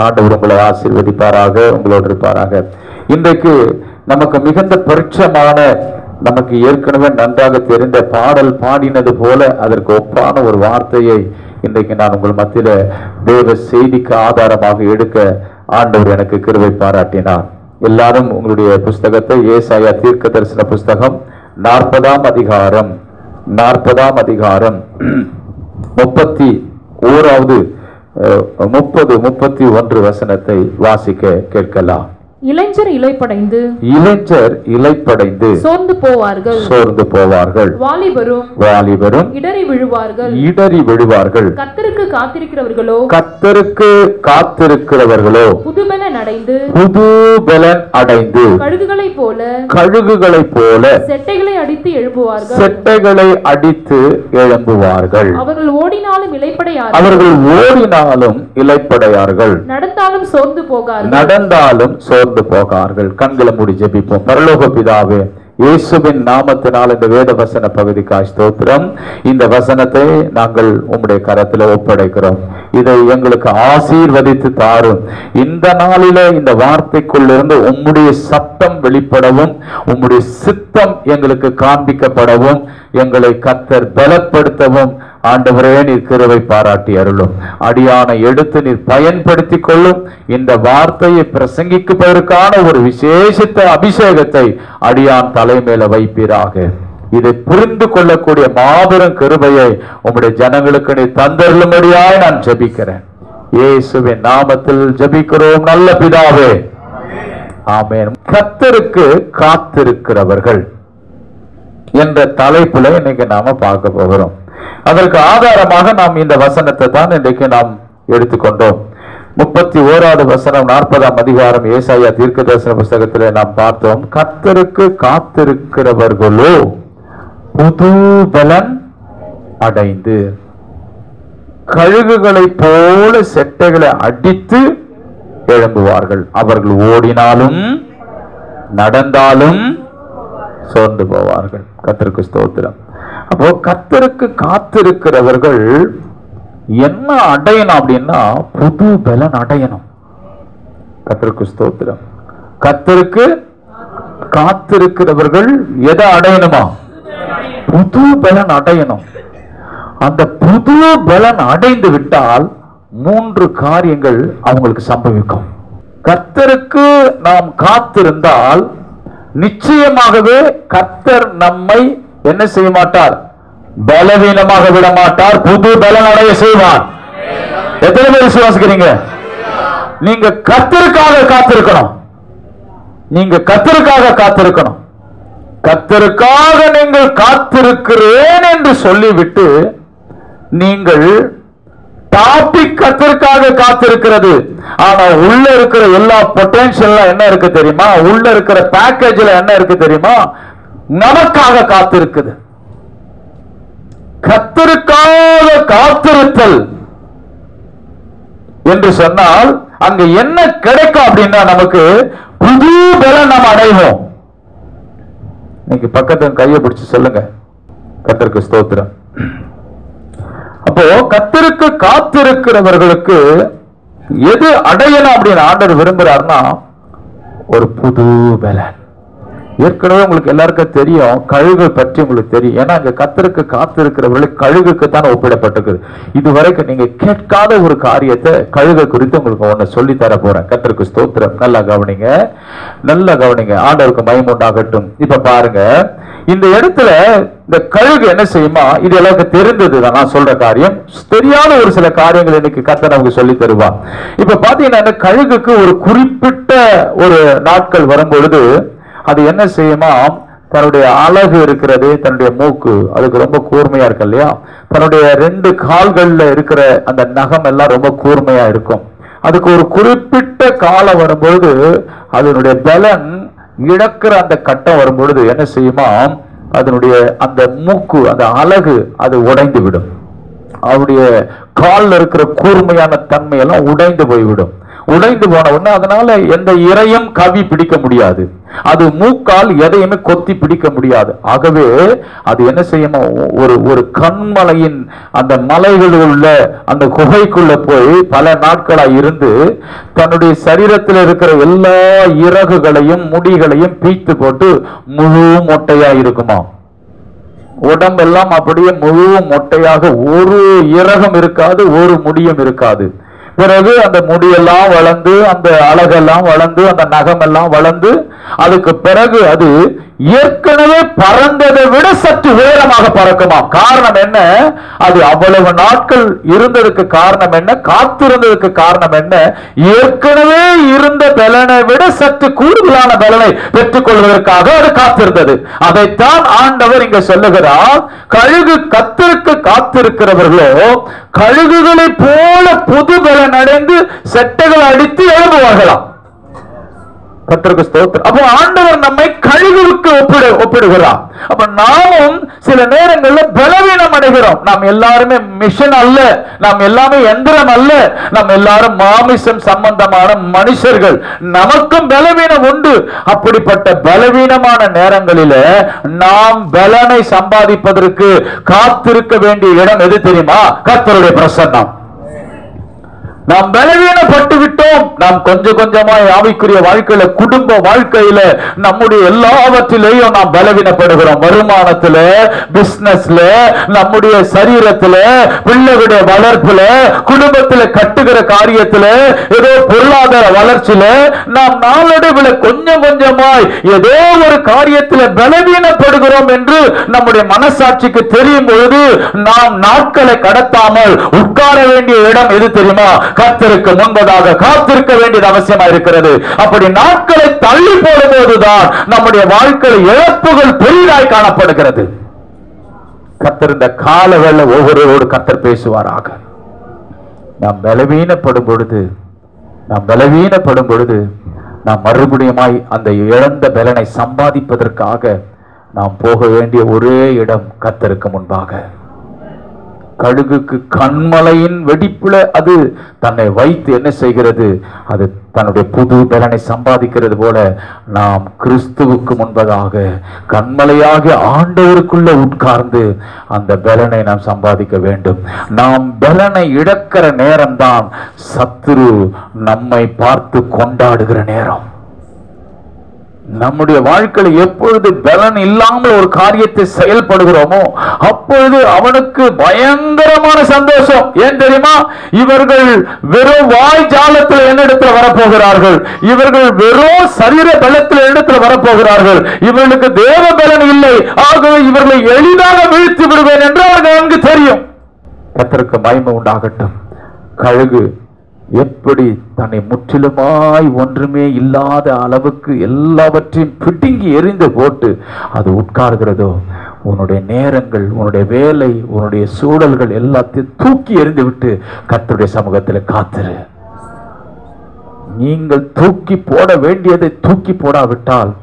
ஆண்டவர் உங்களை ஆசீர்வதிப்பாராக, உங்களோடு இருப்பாராக. இன்றைக்கு நமக்கு மிகுந்த பரிட்சமான, நமக்கு ஏற்கனவே நன்றாக தெரிந்த பாடல் பாடினது போல அதற்கு ஒப்பான ஒரு வார்த்தையை இன்றைக்கு நான் உங்கள் மத்தியில தேவ செய்திக்கு ஆதாரமாக எடுக்க ஆண்டவர் எனக்கு கிருபை பாராட்டினார். எல்லாரும் உங்களுடைய புஸ்தகத்தை ஏசாயா தீர்க்க தரிசன புஸ்தகம் 40ஆம் அதிகாரம் 31 வசனத்தை வாசிக்க கேட்கலாம். இளைஞர் இளைப்படைந்து சோர்ந்து போவார்கள். வாலிபரும் இடறி விழுவார்கள். கர்த்தருக்கு காத்திருக்கிறவர்களோ புது பலன் அடைந்து கழுகுகளைப் போல செட்டைகளை அடித்து எழும்புவார்கள். அவர்கள் ஓடினாலும் இளைப்படையார்கள். நடந்தாலும் சோர்ந்து போகார்கள். கண்களை மூடி ஜெபிப்போம். பரலோக பிதாவே, இயேசுவின் நாமத்தினால் இந்த வேத வசன பகுதிக்காய் ஸ்தோத்திரம். இந்த வசனத்தை நாங்கள் உம்முடைய கரத்தில் ஒப்படைக்கிறோம். இதை எங்களுக்கு ஆசீர்வதித்து தாரும். இந்த நாளில இந்த வார்த்தைக்குள்ளிருந்து உம்முடைய சத்தம் வெளிப்படவும், உம்முடைய சித்தம் எங்களுக்கு காண்பிக்கப்படவும், எங்களை கர்த்தர் பலப்படுத்தவும் ஆண்டவரே நீர் கிருபை பாராட்டி அருளும். அடியானை எடுத்து நீர் பயன்படுத்திக் கொள்ளும். இந்த வார்த்தையை பிரசங்கிப்பதற்கான ஒரு விசேஷித்த அபிஷேகத்தை அடியான் தலைமையில வைப்பீராக. இதை புரிந்து கொள்ளக்கூடிய மாபெரும் கிருபையை உம்முடைய ஜனங்களுக்கு நீ தந்தருளும்படியாய் நான் ஜெபிக்கிறேன். இயேசுவின் நாமத்தில் ஜெபிக்கிறோம் நல்ல பிதாவே, ஆமென். கர்த்தருக்கு காத்திருக்கிறவர்கள் என்ற தலைப்புல இன்னைக்கு நாம பார்க்க போகிறோம். அதற்கு ஆதாரமாக நாம் இந்த வசனத்தை தான் இன்றைக்கு நாம் எடுத்துக்கொண்டோம். 31வது வசனம் 40ஆம் அதிகாரம் ஏசாயா தீர்க்க தரிசன புஸ்தகத்திலே நாம் பார்த்தோம். கர்த்தருக்கு காத்திருக்கிறவர்களோ புது பலன் அடைந்து கழுகுகளைப் போல செட்டைகளை அடித்து எழும்புவார்கள். அவர்கள் ஓடினாலும் நடந்தாலும் சோர்ந்து போவார்கள். கர்த்தருக்கு ஸ்தோத்திரம். அப்போ கர்த்தருக்கு காத்திருக்கிறவர்கள் என்ன அடையணும் அப்படின்னா புது பலன் அடையணும். கர்த்தருக்கு ஸ்தோத்திரம். கர்த்தருக்கு காத்திருக்கிறவர்கள் எதை அடையணுமா? புது பலன் அடையணும். அந்த புது பலன் அடைந்து விட்டால் 3 காரியங்கள் அவங்களுக்கு சம்பவிக்கும். கர்த்தருக்கு நாம் காத்திருந்தால் நிச்சயமாகவே கர்த்தர் நம்மை என்ன செய்ய மாட்டார்? பலவீனமாக விட மாட்டார். புது பலன் அடைய செய்வார். எத்தனை பேர் விசுவாசிக்கிறீங்க? நீங்க கர்த்தருக்காக காத்திருக்கணும். கர்த்தருக்காக நீங்கள் காத்திருக்கிறேன் என்று சொல்லிவிட்டு நீங்கள் டாபிக் கர்த்தருக்காக காத்திருக்கிறது. ஆனா உள்ள இருக்கிற எல்லா பொட்டன்ஷியல் என்ன இருக்கு தெரியுமா? உள்ள இருக்கிற பேக்கேஜ்ல என்ன இருக்கு தெரியுமா? நமக்காக காத்திருக்குது. கர்த்தருக்காக காத்திருத்தல் என்று சொன்னால் அங்க என்ன கிடைக்கும் அப்படின்னா நமக்கு புது பலன் நாம் அடைவோம். இன்னைக்கு பக்கத்துல கையை பிடிச்சு சொல்லுங்க, கர்த்தருக்கு ஸ்தோத்திரம். அப்போ கர்த்தருக்கு காத்திருக்கிறவர்களுக்கு எது அடையணும் அப்படின்னு ஆண்டவர் விரும்புறாருன்னா ஒரு புது பலன். ஏற்கனவே உங்களுக்கு எல்லாருக்கும் தெரியும், கழுகு பற்றி உங்களுக்கு தெரியும். ஏன்னா அங்க கர்த்தருக்கு காத்திருக்கிறவர்களுக்கு கழுகுக்கு தான் ஒப்பிடப்பட்டிருக்குது. இதுவரைக்கும் நீங்க கேட்காத ஒரு காரியத்தை கழுகு குறித்து உங்களுக்கு ஒண்ணு சொல்லி தர போறேன். கர்த்தருக்கு ஸ்தோத்திரம். நல்லா கவனிங்க. ஆண்டவருக்கு மகிமை உண்டாகட்டும். இப்ப பாருங்க, இந்த இடத்துல இந்த கழுகு என்ன செய்யுமா? இது எல்லாருக்கும் தெரிந்தது தான் நான் சொல்ற காரியம். தெரியாத ஒரு சில காரியங்கள் இன்னைக்கு கர்த்தர் நமக்கு சொல்லி தருவா. இப்ப பாத்தீங்கன்னா கழுகுக்கு ஒரு குறிப்பிட்ட ஒரு நாட்கள் வரும் பொழுது அது என்ன செய்யுமா? தன்னுடைய அழகு இருக்கிறது, தன்னுடைய மூக்கு அதுக்கு ரொம்ப கூர்மையா இருக்கு இல்லையா? தன்னுடைய 2 கால்கள்ல இருக்கிற அந்த நகம் எல்லாம் ரொம்ப கூர்மையா இருக்கும். அதுக்கு ஒரு குறிப்பிட்ட காலம் வரும்பொழுது அதனுடைய பலன் இழக்கிற அந்த கட்டம் வரும்பொழுது என்ன செய்யுமா? அதனுடைய அந்த மூக்கு அந்த அழகு அது உடைந்து விடும். அவருடைய காலில் இருக்கிற கூர்மையான தன்மை எல்லாம் உடைந்து போய்விடும். உடைந்து போன உடனே அதனால எந்த இரையும் கவி பிடிக்க முடியாது. அது மூக்கால் எதையுமே கொத்தி பிடிக்க முடியாது. ஆகவே அது என்ன செய்யுமோ, ஒரு கண்மலையின் அந்த மலைகளில் உள்ள அந்த குகைக்குள்ள போய் பல நாட்களா இருந்து தன்னுடைய சரீரத்தில் இருக்கிற எல்லா இறகுகளையும் முடிகளையும் பீத்து போட்டு முழு மொட்டையா இருக்குமா. உடம்பெல்லாம் அப்படியே முழு மொட்டையாக, ஒரு இறகம் இருக்காது, ஒரு முடியும் இருக்காது. பிறகு அந்த முடியெல்லாம் வளர்ந்து, அந்த அழகெல்லாம் வளர்ந்து, அந்த நகமெல்லாம் வளர்ந்து, அதுக்கு பிறகு அது ஏற்கனவே பறந்ததை விட சற்று உயரமாக பறக்குமா. காரணம் என்ன? அது அவ்வளவு நாட்கள் இருந்ததுக்கு காரணம் என்ன? காத்திருந்ததுக்கு காரணம் என்ன? ஏற்கனவே இருந்த பலனை விட சற்று கூடுதலான பலனை பெற்றுக் கொள்வதற்காக அது காத்திருந்தது. அதைத்தான் ஆண்டவர் இங்க சொல்லுகிறார். கழுகு கர்த்தருக்கு காத்திருக்கிறவர்களோ கழுகுகளை போல புது பலன் அடைந்து செட்டைகள் அடித்து எழுப்புவார்களாம். கர்த்தருக்கு ஸ்தோத்திரம். அப்போ ஆண்டவர் நம்மை கழுகுக்கு ஒப்பிடுகிறார். அப்ப நாமும் சில நேரங்களில் பலவீனம் அடைகிறோம். நாம் எல்லாருமே மிஷன் அல்ல, நாம் எல்லாமே எந்திரம் அல்ல, நாம் எல்லாரும் மாமிசம் சம்பந்தமான மனுஷர்கள். நமக்கும் பலவீனம் உண்டு. அப்படிப்பட்ட பலவீனமான நேரங்களில நாம் பலனை சம்பாதிப்பதற்கு காத்திருக்க வேண்டிய இடம் எது தெரியுமா? கர்த்தருடைய பிரசன்னம். நாம் பலவீனப்பட்டு விட்டோம். நாம் கொஞ்சம் கொஞ்சமாய் ஆவிக்குரிய வாழ்க்கையில, குடும்ப வாழ்க்கையில, நம்முடைய எல்லாவற்றிலேயும் நாம் பலவீனப்படுகிறோம். வருமானத்துல, பிசினஸ்ல, நம்முடைய சரீரத்துல, பிள்ளைகளுடைய வளர்ப்புல, குடும்பத்துல கட்டுகிற காரியத்துல, ஏதோ பொருளாதார வளர்ச்சியில நாம் நாளடைவில் கொஞ்சம் கொஞ்சமாய் ஏதோ ஒரு காரியத்தில் பலவீனப்படுகிறோம் என்று நம்முடைய மனசாட்சிக்கு தெரியும் பொழுது நாம் நாட்களை கடத்தாமல் உட்கார வேண்டிய இடம் எது தெரியுமா? கர்த்தருக்கு முன்பதாக காத்திருக்க வேண்டியது அவசியமா இருக்கிறது. அப்படி நாட்களை தள்ளி போடும்போதுதான் நம்முடைய வாழ்க்கையில் இழப்புகள் பெரிதாய் காணப்படுகிறது. கர்த்தர் இந்த காலவேளை ஒவ்வொருவரோடு கர்த்தர் பேசுவாராக. நாம் பலவீனப்படும் பொழுது நாம் மறுபடியுமாய் அந்த இழந்த பலனை சம்பாதிப்பதற்காக நாம் போக வேண்டிய ஒரே இடம் கர்த்தருக்கு முன்பாக. கழுகுக்கு கண்மலையின் வெடிப்புல அது தன்னை வைத்து என்ன செய்கிறது? அது தன்னுடைய புது பலனை சம்பாதிக்கிறது போல நாம் கிறிஸ்துவுக்கு முன்பதாக கண்மலையாக ஆண்டவருக்குள்ள உட்கார்ந்து அந்த பலனை நாம் சம்பாதிக்க வேண்டும். நாம் பலனை இழக்கிற நேரம்தான் சத்துரு நம்மை பார்த்து கொண்டாடுகிற நேரம். நம்முடைய வாழ்க்கையில் எப்பொழுது பலன் இல்லாமல் ஒரு காரியத்தை செயல்படுகிறோமோ அப்பொழுது அவனுக்கு பயங்கரமான சந்தோஷம். ஏன் தெரியுமா? இவர்கள் வெறும் வாய் ஜாலத்தில் என்னிடத்தில் வரப்போகிறார்கள், இவர்கள் வெறும் சரீர பலத்தில் என்னிடத்தில் வரப்போகிறார்கள், இவர்களுக்கு தேவ பலன் இல்லை, ஆகவே இவர்களை எளிதாக வீழ்த்தி விடுவேன் என்று அவர்கள் நன்கு தெரியும். கர்த்தருக்கு மகிமை உண்டாகட்டும். கழுகு எப்படி தன்னை முற்றிலுமாய் ஒன்றுமே இல்லாத அளவுக்கு எல்லாவற்றையும் பிடுங்கி எறிந்து போட்டு அது உட்கார்கிறதோ, உன்னுடைய நேரங்கள், உன்னுடைய வேலை, உன்னுடைய சூழல்கள் எல்லாத்தையும் தூக்கி எறிந்து விட்டு கர்த்தருடைய சமூகத்தில் காத்திரு. நீங்கள் தூக்கி போட வேண்டியதை தூக்கி போடாவிட்டால்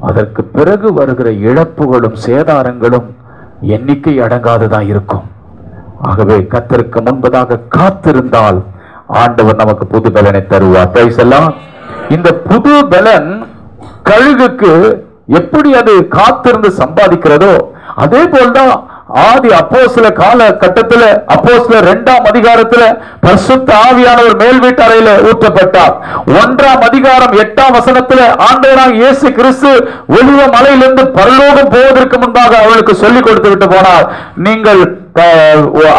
அதற்கு பிறகு வருகிற இழப்புகளும் சேதாரங்களும் எண்ணிக்கை அடங்காததான் இருக்கும். ஆகவே கர்த்தருக்கு முன்பதாக காத்திருந்தால் ஆண்டவர் நமக்கு புது பலனை தருவார். பேசலாம். இந்த புது பலன் கழுகுக்கு எப்படி அது காத்திருந்து சம்பாதிக்கிறதோ அதே போல்தான் ஆதி அப்போஸ்தல காலகட்டத்தில் அப்போஸ்தலர் 2ஆம் அதிகாரத்தில் பரிசுத்த ஆவியானவர் மேல் வீட்டு அறையில ஊற்றப்பட்டார். 1ஆம் அதிகாரம் 8ஆம் வசனத்தில் ஆண்டவராகிய இயேசு கிறிஸ்து ஒலிவ மலையிலிருந்து பரலோகம் போவதற்கு முன்பாக அவர்களுக்கு சொல்லிக் கொடுத்து விட்டு போனார். நீங்கள்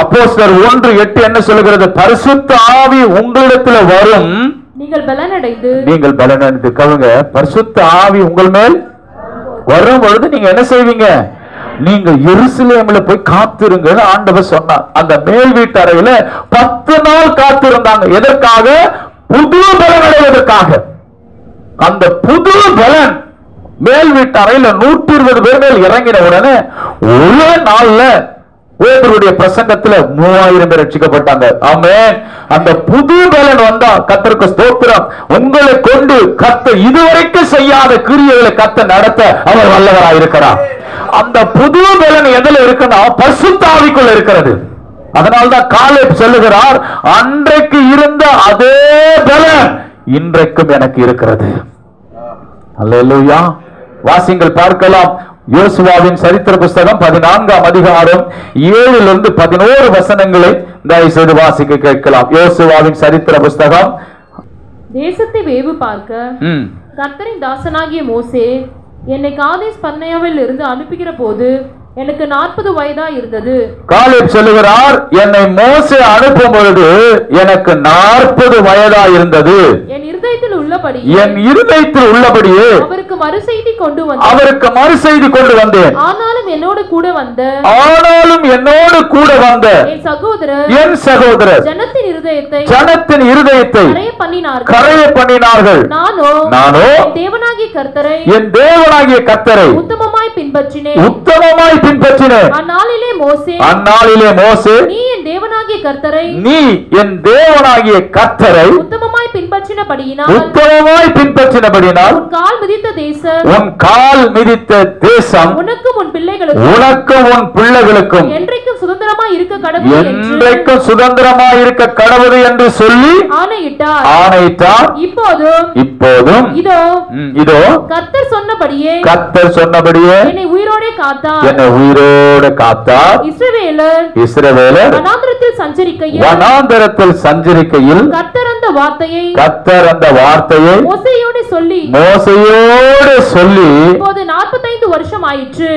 அப்போஸ்தலர் 1:8 என்ன சொல்லுகிறது? பரிசுத்த ஆவி உங்களிடத்தில் வரும், நீங்கள் பலனடைந்து கவுங்க. பரிசுத்த ஆவி உங்கள் மேல் வரும் பொழுது நீங்க என்ன செய்வீங்க? நீங்கள் எருசலேமில போய் காத்திருங்க ஆண்டவர் சொன்னார். அந்த மேல் வீட்டு அறையில 10 நாள் காத்திருந்தாங்க. எதற்காக? புது பலன் அடைவதற்காக. அந்த புது பலன் மேல் வீட்டு அறையில 120 பேர் மேல் இறங்கின உடனே ஒரே நாள்ல பேதுருடைய பிரசங்கத்துல 3000 பேர் ரட்சிக்கப்பட்டாங்க. ஆமென். அந்த புது பலன் வந்தா கர்த்தருக்கு ஸ்தோத்திரம். உங்களை கொண்டு கர்த்தர் இதுவரைக்கும் செய்யாத கிரியைகளை கர்த்தர் நடத்த அவர் வல்லவராய் இருக்கிறார். அந்த புது பலன் எதுல இருக்குன்னா பரிசுத்த ஆவிக்குள்ள இருக்கிறது. அதனால்தான் காலேப் சொல்லுகிறார், அன்றைக்கு இருந்த அதே பலன் இன்றைக்கும் எனக்கு இருக்கிறது. அல்லேலூயா. வாசிங்கள் பார்க்கலாம். யோசுவாவின் சரித்திர புஸ்தகம் 14ஆம் அதிகாரம் 7 to 11 வசனங்களை தயவு செய்து வாசிக்க கேட்கலாம். யோசுவாவின் சரித்திர புஸ்தகம். தேசத்தை வேவு பார்க்க கர்த்தரின் தாசனாகிய மோசே என்னை காதேஸ் பர்னேயாவில் இருந்து அனுப்புகிற போது எனக்கு 40 வயதா இருந்தது. காலேப் சொல்லுகிறார், என்னை மோசே அனுப்பும் பொழுது எனக்கு 40 வயதா இருந்தது. என் இருதயத்தில் உள்ளபடியே அவருக்கு மறுசெய்தி கொண்டு வந்தேன். ஆனாலும் என்னோடு கூட வந்த என் சகோதரர் ஜனத்தின் இருதயத்தை கரைய பண்ணினார்கள். நானோ என் தேவனாகிய கர்த்தரை உத்தமமாய் பின்பற்றினேன். அந்நாளிலே மோசே நீ என் தேவனாகிய கர்த்தரை உத்தமமாய் பின்பற்றினபடியினால் உன் கால் மிதித்த தேசம் உனக்கும் உன் பிள்ளைகளுக்கும் என்றைக்கும் சுதந்திரமாய் இருக்க கடவுது என்று சொல்லி ஆணையிட்டார். இப்போதும் இதோ கர்த்தர் சொன்னபடியே என்னை உயிரோடு காத்தார். இஸ்ரவேலர் வனாந்தரத்தில் சஞ்சரிக்கையில் கர்த்தர் அந்த வார்த்தையை மோசேயோடு சொல்லி இப்போது 45 வருஷம் ஆயிற்று.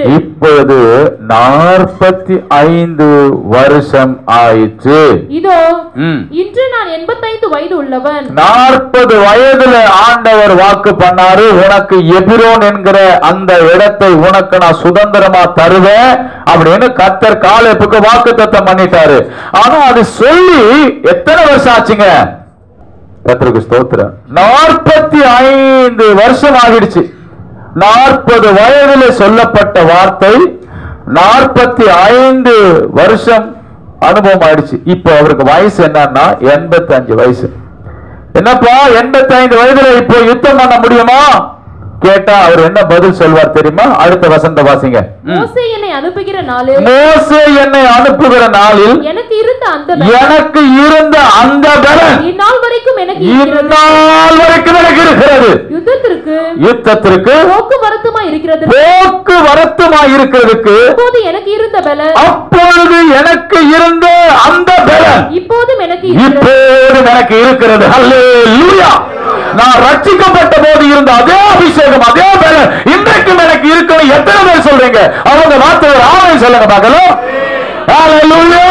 45 ஆயிற்று. இதோ இன்று நான் 85 வயது உள்ளவன். 40 வயதுல ஆண்டவர் வாக்கு பண்ணாரு, உனக்கு எபிரோன் என்கிற அந்த இடத்தை உனக்கு நான் சுதந்திரமா தருவேன் அப்படின்னு கர்த்தர் காலேபுக்கு வாக்குத்தத்தம் பண்ணிட்டாரு. ஆனா அது சொல்லி எத்தனை வருஷம் ஆச்சுங்க? கர்த்தருக்கு ஸ்தோத்திரம். 45 வருஷம் ஆகிடுச்சு. 40 வயதுல சொல்லப்பட்ட வார்த்தை 45 வருஷம் அனுபவம் ஆயிடுச்சு. இப்போ அவருக்கு வயசு என்னன்னா 85 வயசு. என்னப்பா 85 வயதுல இப்போ யுத்தம் பண்ண முடியுமா கேட்டா அவர் என்ன பதில் சொல்வார் தெரியுமா? அடுத்த வசந்த வாசிங்க. மோசே என்னை அனுப்புகிற நாளில் எனக்கு இருந்த அந்த பலன் இந்நாள் வரைக்கும் எனக்கு இருக்கிறது. யுத்தத்திற்கு போக்குவரத்துமாய் இருக்கிறதுக்கு அப்பொழுது எனக்கு இருந்த அந்த பலன் இப்போதும் எனக்கு இருக்கிறது. அல்லேலூயா. நான் ரட்சிக்கப்பட்ட போது இருந்த அதே அபிஷேகம், அதே பலன் இன்றைக்கும் எனக்கு இருக்கணும். எத்தனை பேர் சொல்றீங்க? அவங்க வார்த்தை ஆமென் சொல்லுங்க பார்க்கலாம். ஹalleluya.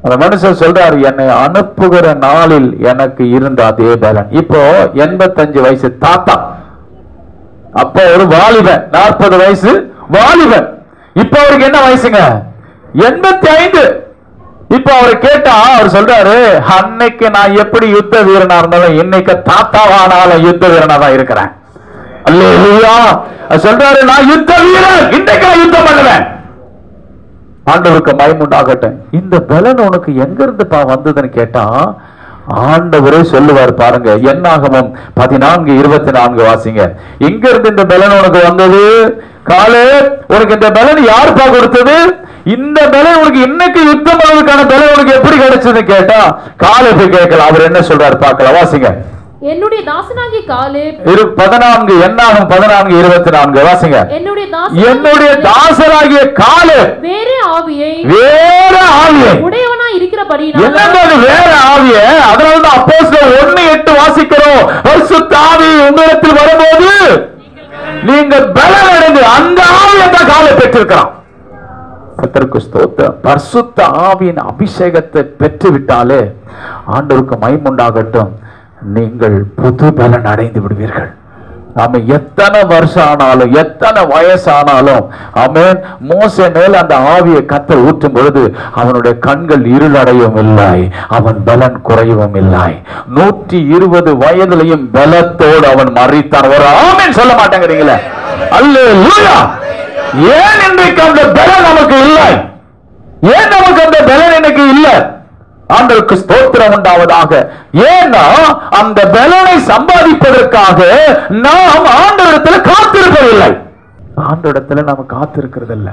அந்த மனுஷன் சொல்றாரு, என்னை அனுப்புகிற நாளில் எனக்கு இருந்த அதே பலன். இப்போ 85 வயசு தாத்தா, அப்ப ஒரு வாலிபன். 40 வயசு வாலிபன். இப்ப அவருக்கு என்ன வயசுங்க? 85. இப்ப அவரை கேட்டா அவர் சொல்றாரு, அன்னைக்கு நான் எப்படி யுத்த வீரனா இருந்தாலும் இன்னைக்கு தாத்தாவானாலும் யுத்த வீரனா தான் இருக்கிறேன். அல்லேலூயா. சொல்றாரு, நான் யுத்த வீரன், இன்னைக்கு நான் யுத்தம் பண்ணுவேன். ஆண்டவருக்கு மகிமையுண்டாகட்டும். இந்த பலன் உனக்கு எங்க இருந்து வந்ததுன்னு கேட்டா ஆண்டவரே சொல்லுவார் பாருங்க. என்னாகமம் 14:24 வாசிங்க. எங்க இருந்து இந்த பலன் உனக்கு வந்தது? காலே, உனக்கு இந்த பலன் யாருப்பா கொடுத்தது? இந்த பலன் உனக்கு இன்னைக்கு யுத்தம் பண்ணுவதற்கான பலன் உனக்கு எப்படி கிடைச்சது கேட்டா காலேபை கேட்கலாம். அவர் என்ன சொல்றாரு பார்க்கலாம். வாசிங்க. என்னுடைய தாசனாகிய காலேப் 14 என்னாகும் 14:24 வாசிங்க. என்னுடைய தாசனாகிய காலேப் வேற ஆவியை உடையவனாய் இருக்கிறபடியினால என்னது வேற ஆவியை? அதனால தான் அப்போஸ்தலர் 1:8 வாசிக்கிறோம். பரிசுத்த ஆவி உங்களிடத்தில் வரும்போது நீங்கள் பலன் அடைந்து அந்த ஆவியை தான் காலேப் பெற்றிருக்கிறான். கர்த்தருக்கு ஸ்தோத்திரம். பரிசுத்த ஆவியின் அபிஷேகத்தை பெற்று விட்டாலே ஆண்டவருக்கு மகிமையுண்டாகட்டும், நீங்கள் புது பலன் அடைந்து விடுவீர்கள். ஆமே. எத்தனை வருஷம் ஆனாலும் எத்தனை வயசானாலும் ஆமென். மோசே மேல் அந்த ஆவியை கர்த்தர் ஊற்றும் பொழுது அவனுடைய கண்கள் இருளடையவும் இல்லை, அவன் பலன் குறையவும் இல்லை. 120 வயதிலையும் பலத்தோடு அவன் மரித்தான். ஒரு ஆமென் சொல்ல மாட்டேங்கிறீங்களே? அல்லேலூயா. ஏன் இன்றைக்கு அந்த பலன் நமக்கு இல்லை? ஏன் நமக்கு அந்த பலன் இன்னைக்கு இல்லை? ஆண்டவருக்கு ஸ்தோத்திரம் உண்டாவதாக. ஏன்னா அந்த பலனை சம்பாதிப்பதற்காக நாம் ஆண்டவரிடத்தில் காத்திருப்பதில்லை. ஆண்டவரிடத்துல நாம காத்திருக்கிறது இல்ல.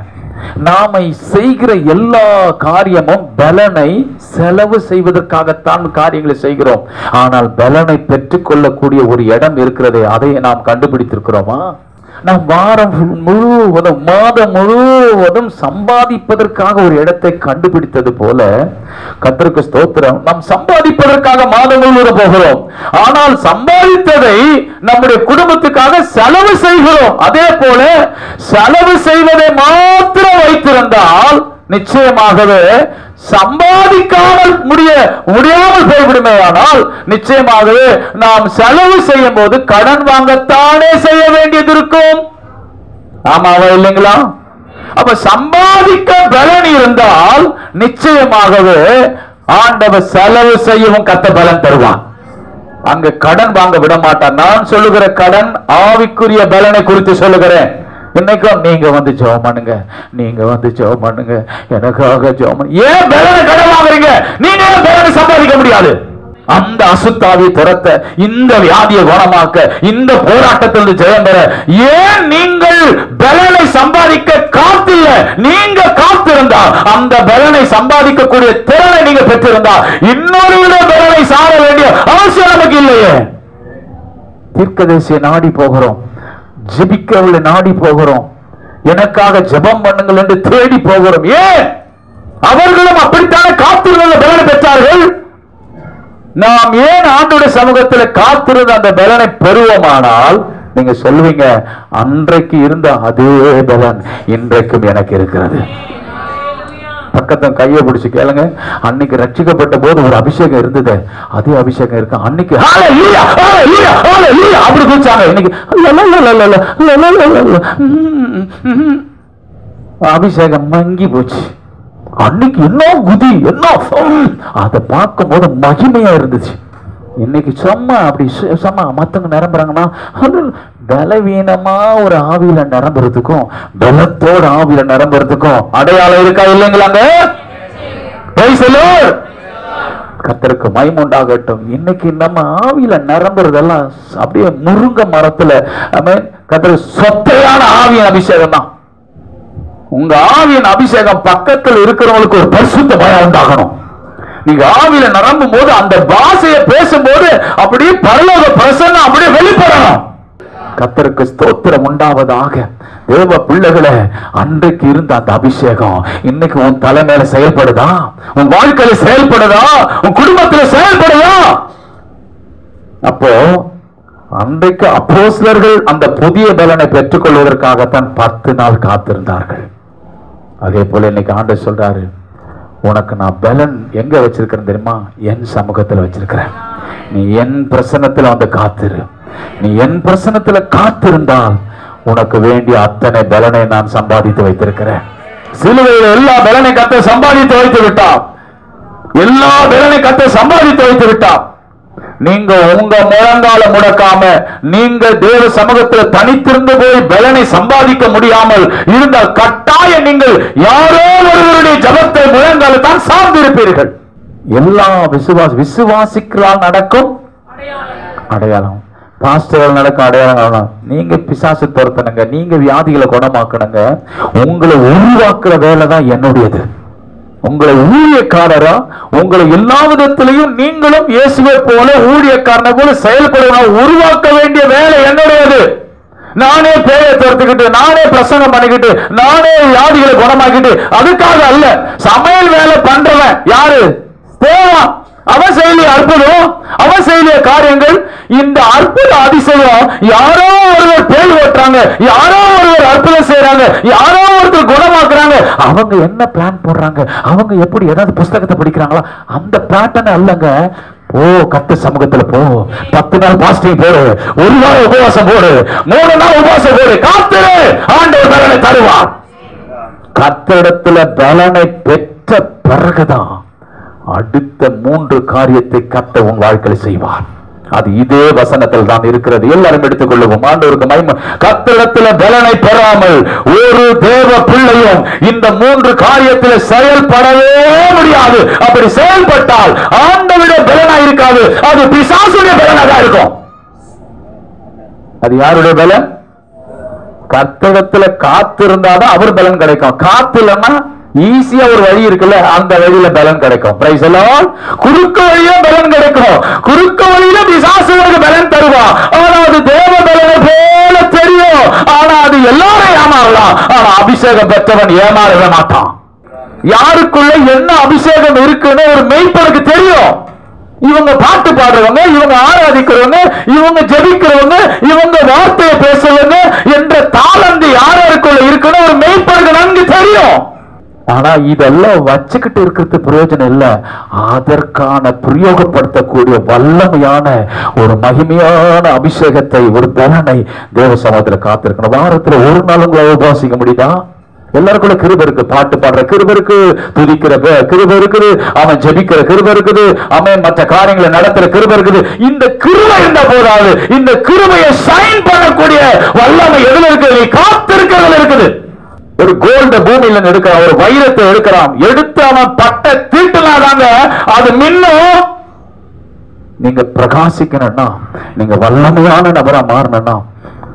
நாம செய்கிற எல்லா காரியமும் பலனை செலவு செய்வதற்காகத்தான் காரியங்களை செய்கிறோம். ஆனால் பலனை பெற்றுக்கொள்ளக்கூடிய ஒரு இடம் இருக்கிறதே, அதை நாம் கண்டுபிடித்திருக்கிறோமா? நாம் வாரம் முழுவதும் மாதம் முழுவதும் சம்பாதிப்பதற்காக ஒரு இடத்தை கண்டுபிடித்தது போல, கர்த்தருக்கு ஸ்தோத்திரம், நாம் சம்பாதிப்பதற்காக மாதம் முழுவதும் போகிறோம். ஆனால் சம்பாதித்ததை நம்முடைய குடும்பத்துக்காக செலவு செய்கிறோம். அதே போல செலவு செய்வதை மாத்திரம் வைத்திருந்தால் நிச்சயமாகவே சம்பாதிக்காமல் முடியாமல் போய்விடுமே. ஆனால் நிச்சயமாகவே நாம் செலவு செய்யும் போது கடன் வாங்கத்தானே செய்ய வேண்டியது இருக்கும். ஆமாவா இல்லைங்களா? அப்ப சம்பாதிக்க பலன் இருந்தால் நிச்சயமாகவே ஆண்டவர் செலவு செய்யவும் கத்த பலன் தருவான். அங்க கடன் வாங்க விட மாட்டான். நான் சொல்லுகிற கடன் ஆவிக்குரிய பலனை குறித்து சொல்லுகிறேன். இன்னைக்கும் நீங்க வந்து ஜெபம் பண்ணுங்க, நீங்க வந்து ஜெபம் பண்ணுங்க, எனக்காக ஜெபம் பண்ணுங்க. ஏன் பலனை கடன் வாங்குறீங்க? நீங்க பலனை சம்பாதிக்க முடியாது. அந்த அசுத்தாவி துரத்த, இந்த வியாதியை குணமாக்க, இந்த போராட்டத்தில் ஜெயம் பெற ஏன் நீங்கள் பலனை சம்பாதிக்க காத்தில்ல? நீங்க காத்திருந்தா, அந்த பலனை சம்பாதிக்கக்கூடிய திறனை நீங்க பெற்றிருந்தா, இன்னொரு பலனை சார வேண்டிய அவசியம் நமக்கு இல்லையே. தீர்க்கதரிசியை நாடி போகிறோம், ஜெபிக்கவளை நாடி போகிறோம், எனக்காக ஜெபம் பண்ணுங்கள் என்று தேடி போகிறோம். ஏன்? அவர்களும் அப்படித்தானே காத்திருந்த பலனை பெற்றார்கள். நாம் ஏன் ஆண்டவருடைய சமூகத்தில் காத்திருந்த அந்த பலனை பெறுவோமானால், நீங்க சொல்லுவீங்க, அன்றைக்கு இருந்த அதே பலன் இன்றைக்கும் எனக்கு இருக்கிறது. பக்கத்தை கையை பிடிச்சு கேளுங்க, அன்னைக்கு ரட்சிக்கப்பட்ட போது ஒரு அபிஷேகம் இருந்தது, அதே அபிஷேகம் இருக்கு. அன்னைக்கு அப்படி குதிச்சாங்க, இன்னைக்கு அபிஷேகம் மங்கி போச்சு. அன்னைக்கு என்ன குதி, என்ன அதை பார்க்கும் போது மகிமையா இருந்துச்சு. இன்னைக்கு சும்மா அப்படி சும்மா மத்தவங்க நிரம்புறாங்கன்னா, பலவீனமா ஒரு ஆவியில நிரம்புறதுக்கும் பலத்தோட ஆவியில நிரம்புறதுக்கும் அடையாளம் இருக்கா இல்லைங்களாங்க? கர்த்தருக்கு மகிமை உண்டாகட்டும். இன்னைக்கு நம்ம ஆவியில நிரம்புறதெல்லாம் அப்படியே முருங்க மரத்துல கர்த்தர் சொத்தையான ஆவியின் அபிஷேகம் தான். உங்க ஆவியின் அபிஷேகம் பக்கத்தில் இருக்கிறவங்களுக்கு ஒரு பரிசுத்த பயம் உண்டாகணும். நீங்க ஆவியில நிரம்பும் போது அந்த பாஷையை பேசும்போது அப்படியே பரலோக பிரசன்னம் அப்படியே வெளிப்படணும். கர்த்தருக்கு ஸ்தோத்திரம் உண்டாவதாக. தேவ பிள்ளைகளே, அன்றைக்கு இருந்த அந்த அபிஷேகம் இன்னைக்கு உன் தலைமையில செயல்படுதா? உன் வாழ்க்கையில செயல்படுதா? உன் குடும்பத்துல செயல்படுதா? அப்போ அன்றைக்கு அப்போஸ்தலர்கள் அந்த புதிய பலனை பெற்றுக் கொள்வதற்காகத்தான் 10 நாள் காத்திருந்தார்கள். அதே போல இன்னைக்கு ஆண்டவர் சொல்றாரு, உனக்கு நான் பலன் எங்க வச்சிருக்கிறேன் தெரியுமா? என் சமூகத்துல வச்சிருக்கிறேன். நீ என் பிரசன்னத்துல வந்து காத்திரு. நீ என் பிரசன்னத்துல காத்திருந்தால் உனக்கு வேண்டிய அத்தனை பலனை நான் சம்பாதித்து வைத்திருக்கிறேன். சிலுவையில் எல்லா பலனை கத்த சம்பாதித்து வைத்து விட்டார். எல்லா பலனை கத்த சம்பாதித்து வைத்து விட்டார். நீங்க உங்க முழங்கால முடக்காம, நீங்க தேவ சமூகத்தில் தனித்திருந்து போய் பலனை சம்பாதிக்க முடியாமல் இருந்தால் கட்டாயம் நீங்கள் யாரோ ஒருவருடைய ஜபத்தை முழங்கால தான் சார்ந்திருப்பீர்கள். எல்லா விசுவாசிக்கலால் நடக்கும் அடையாளம், பாஸ்டர்கள் நடக்கும் அடையாளம். நீங்க பிசாசு துரத்தணுங்க, நீங்க வியாதிகளை குணமாக்கணுங்க. உங்களை உருவாக்குற வேலை தான் என்னுடையது. உங்களை ஊழியக்காரரா, உங்களை எல்லா விதத்திலையும் நீங்களும் இயேசுவை போல ஊழியக்காரனை போல செயல்படுவதை உருவாக்க வேண்டிய வேலை என்னுடையது. நானே பேரை துரத்துக்கிட்டு, நானே பிரசங்கம் பண்ணிக்கிட்டு, நானே வியாதிகளை குணமாக்கிட்டு அதுக்காக அல்ல. சமையல் வேலை பண்றவன் யாரு? தேவா. அவன் செய்யலிய அற்புதம், அவன் செய்யலிய காரியங்கள், இந்த அற்புத அதிசயம் யாரோ ஒருவர் பேர் ஓட்டுறாங்க, யாரோ ஒருவர் அற்புதம் செய்யறாங்க, யாரோ ஒருத்தர் குணமாக்குறாங்க. அவங்க என்ன பிளான் போடுறாங்க, அவங்க எப்படி ஏதாவது புஸ்தகத்தை படிக்கிறாங்களா, அந்த பேட்டர்ன் அல்லங்க. போ, கத்த சமூகத்துல போ, 10 நாள் பாஸ்டிங் போடு, 1 நாள் உபவாசம் போடு, 3 நாள் உபவாசம் போடு, காத்திரு, ஆண்டவர் பலனை தருவார். கத்திடத்துல பலனை பெற்ற பிறகுதான் அடுத்த 3 காரியத்தை கத்த உன் வாழ்க்கையில் செய்வார். அது இதே வசனத்தில் தான் இருக்கிறது. எல்லாரும் எடுத்துக் கொள்ளுவோம். ஆண்டவருக்கு மகிமை. கர்த்தரிடத்தில் பலனை பெறாமல் ஒரு தேவ பிள்ளையும் இந்த 3 காரியத்தில் செயல்படவே முடியாது. அப்படி செயல்பட்டால் ஆண்டவருடைய பலனா இருக்காது, அது பிசாசுடைய பலனாக இருக்கும். அது யாருடைய பலன்? கர்த்தரிடத்துல காத்து இருந்தாதான் அவர் பலன் கிடைக்கும். காத்து இல்லைன்னா ஈஸியா ஒரு வழி இருக்குல்ல, அந்த வழியில பலன் கிடைக்கும். Praise the Lord. குறுக்க வழியில பலன் கிடைக்கும். குறுக்க வழியில பிசாசுகளுக்கு பலன் தருவான். ஆனா அது தேவ பலனை போல தெரியும். ஆனா அது எல்லாரும் ஏமாறலாம். ஆனா அபிஷேகம் பெற்றவன் ஏமாறவே மாட்டான். யாருக்குள்ள என்ன அபிஷேகம் இருக்குன்னு ஒரு மெய்ப்பனுக்கு தெரியும். இவங்க பாட்டு பாடுறவங்க, இவங்க ஆராதிக்கிறவங்க, இவங்க ஜெபிக்கிறவங்க, இவங்க வார்த்தையை பேசுறவங்க என்ற தாளந்து யாருக்குள்ள இருக்குன்னு ஒரு மெய்ப்பனுக்கு நன்கு தெரியும். ஆனா இதெல்லாம் வச்சுக்கிட்டு இருக்கிறது பிரயோஜனம் இல்ல. அதற்கான பிரயோகப்படுத்தக்கூடிய வல்லமையான ஒரு மகிமையான அபிஷேகத்தை, ஒரு பலனை தேவ சமூகத்துல காத்திருக்கணும். வாரத்துல ஒரு நாள் உங்களை உபாசிக்க முடியுதா? எல்லாருக்குள்ள கிருபை இருக்கு. பாட்டு பாடுற கிருபை இருக்கு, துதிக்கிற கிருபை இருக்குது, அவன் ஜெபிக்கிற கிருபை இருக்குது, அவன் மற்ற காரியங்களை நடத்துற கிருபை இருக்குது. இந்த கிருபை இருந்த போதாது, இந்த கிருபையை சைன் பண்ணக்கூடிய வல்லமை எதுல இருக்குது? காத்திருக்கிறதுல இருக்குது. ஒரு கோல்ட பூமியில எடுக்கிறான், ஒரு வைரத்தை எடுக்கிறான், எடுத்து அவன் பட்ட தீட்டுனாதாங்க அது மின்னும். நீங்க பிரகாசிக்கணும்னா, நீங்க வல்லமையான நபரா மாறணும்னா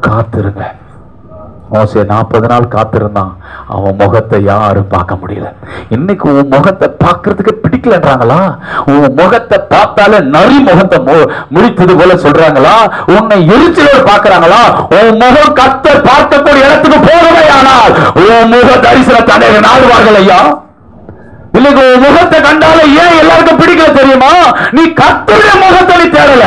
காத்திருங்க. மோசே 40 நாள் காத்திருந்தான். அவன் முகத்தை யாரும் பார்க்க முடியல. இன்னைக்கு உன் முகத்தை பார்க்கறதுக்கு பிடிக்கலன்றாங்களா? உன் முகத்தை பார்த்தாலே நரி முகத்தை முடித்தது போல சொல்றாங்களா? உன்னை எரிச்சலோடு பார்க்கறாங்களா? உன் முகம் கர்த்தர் பார்க்கக்கூடிய இடத்துக்கு போகவே ஆனால் உன் முக தரிசனத்தை நாடுவார்கள் ஐயா. இன்னைக்கு உன் முகத்தை கண்டாலே ஏன் எல்லாருக்கும் பிடிக்கல தெரியுமா? நீ கர்த்தருடைய முகத்தை நீ தேடல.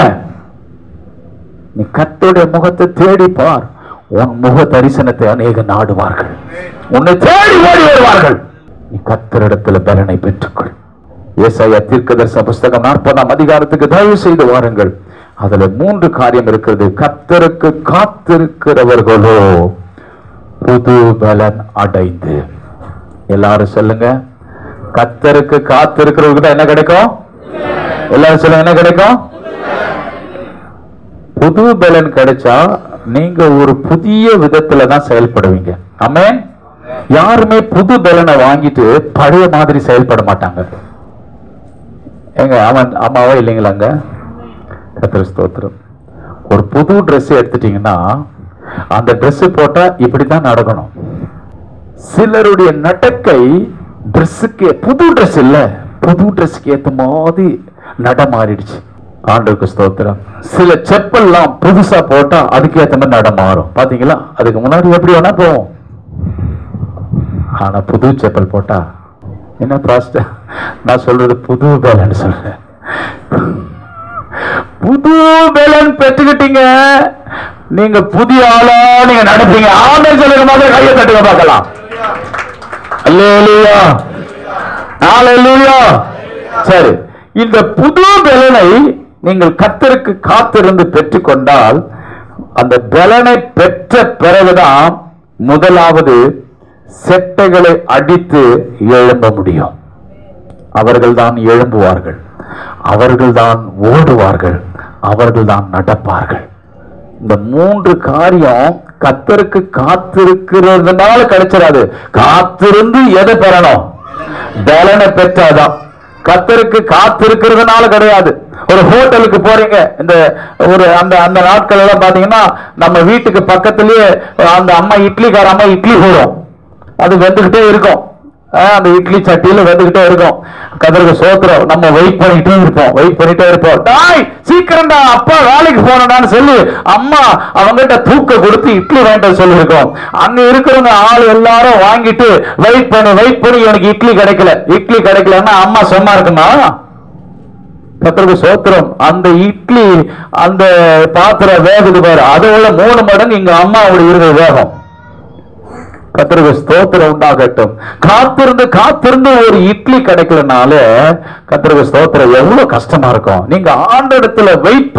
நீ கர்த்தருடைய முகத்தை தேடி பார். உன் முக தரிசனத்தை அநேக நாடுவார்கள், உன்னை தேடி ஓடி வருவார்கள். நீ கர்த்தரிடத்தில் பலனை பெற்றுக்கொள். ஏசாயா தீர்க்கதரிசன புஸ்தகம் 40ஆம் அதிகாரத்துக்கு தயவு செய்து வாருங்கள். அதுல 3 காரியம் இருக்கிறது. கர்த்தருக்கு காத்திருக்கிறவர்களோ புது பலன் அடைந்து. எல்லாரும் சொல்லுங்க, கர்த்தருக்கு காத்திருக்கிறவர்களுக்கு என்ன கிடைக்கும்? எல்லாரும் சொல்லுங்க, என்ன கிடைக்கும்? புது பலன் கிடைச்சா நீங்க ஒரு புதிய விதத்துல தான் செயல்படுவீங்க. ஆமென். யாருமே புது பலனை வாங்கிட்டு பழைய மாதிரி செயல்பட மாட்டாங்க. எங்க அவன் அம்மாவா இல்லைங்களாங்க? கர்த்தருக்கு ஸ்தோத்திரம். ஒரு புது ட்ரெஸ் எடுத்துட்டீங்கன்னா அந்த ட்ரெஸ் போட்டா இப்படித்தான் நடக்கணும். சிலருடைய நடக்கை ட்ரெஸ்ஸுக்கு, புது ட்ரெஸ் இல்ல, புது ட்ரெஸ்க்கு ஏத்த மாதிரி நட மாறிடுச்சு. ஆண்டவருக்கு ஸ்தோத்திரம். சில செப்பல்லாம் புதுசா போட்டா அதுக்கு ஏத்த மாதிரி நட மாறும். பாத்தீங்களா? அதுக்கு முன்னாடி எப்படி வேணா போவோம். ஆனா புது செப்பல் போட்டா என்ன பாஸ்டர் நான் சொல்றது புது பேலன் சொல்றேன். புது பேலன் பெற்றுக்கிட்டீங்க, நீங்க புதிய ஆளா நீங்க நடப்பீங்க. ஆமென் சொல்லுங்க. மாதிரி கையை தட்டுங்க பார்க்கலாம். அல்லேலூயா, அல்லேலூயா. சரி, இந்த புது பலனை நீங்கள் கர்த்தருக்கு காத்திருந்து பெற்றுக்கொண்டால், அந்த பலனை பெற்ற பிறகுதான் முதலாவது செட்டைகளை அடித்து எழும்ப முடியும். அவர்கள்தான் எழும்புவார்கள், அவர்கள்தான் ஓடுவார்கள், அவர்கள்தான் நடப்பார்கள். இந்த 3 காரியம் கர்த்தருக்கு காத்திருக்கிறதுனால கிடைச்சிடாது. காத்திருந்து எதை பெறணும்? பலனை பெற்றாதான். கர்த்தருக்கு காத்திருக்கிறதுனால கிடையாது. ஒரு ஹோட்டலுக்கு போறீங்க, இந்த ஒரு அந்த நாட்கள் எல்லாம் பாத்தீங்கன்னா நம்ம வீட்டுக்கு பக்கத்திலேயே அந்த அம்மா இட்லிக்கார அம்மா இட்லி போடும். அது வெந்துகிட்டே இருக்கும். அந்த இட்லி சட்டியில வெந்துகிட்டே இருக்கும். கர்த்தருக்கு ஸ்தோத்திரம். நம்ம வெயிட் பண்ணிட்டே இருப்போம். டாய் சீக்கிரம்டா, அப்பா வேலைக்கு போனடான்னு சொல்லி அம்மா அவங்ககிட்ட தூக்க கொடுத்து இட்லி வாங்கிட்டு சொல்லியிருக்கோம். அங்க இருக்கிறவங்க ஆள் எல்லாரும் வாங்கிட்டு வெயிட் பண்ணி எனக்கு இட்லி கிடைக்கலன்னா அம்மா சும்மா இருக்குமா? கர்த்தருக்கு ஸ்தோத்திரம். அந்த இட்லி அந்த பாத்திரம் வேகுது பாரு, அதோட 3 மடங்கு இங்க அம்மாவுடைய இருந்த வேகம். கர்த்தருக்கு ஸ்தோத்திரம் உண்டாகட்டும். காத்திருந்து ஒரு இட்லி கிடைக்கலனாலே கர்த்தருக்கு ஸ்தோத்திரம் எவ்வளவு கஷ்டமா இருக்கும். நீங்க ஆண்டவரிடத்துல வெயிட்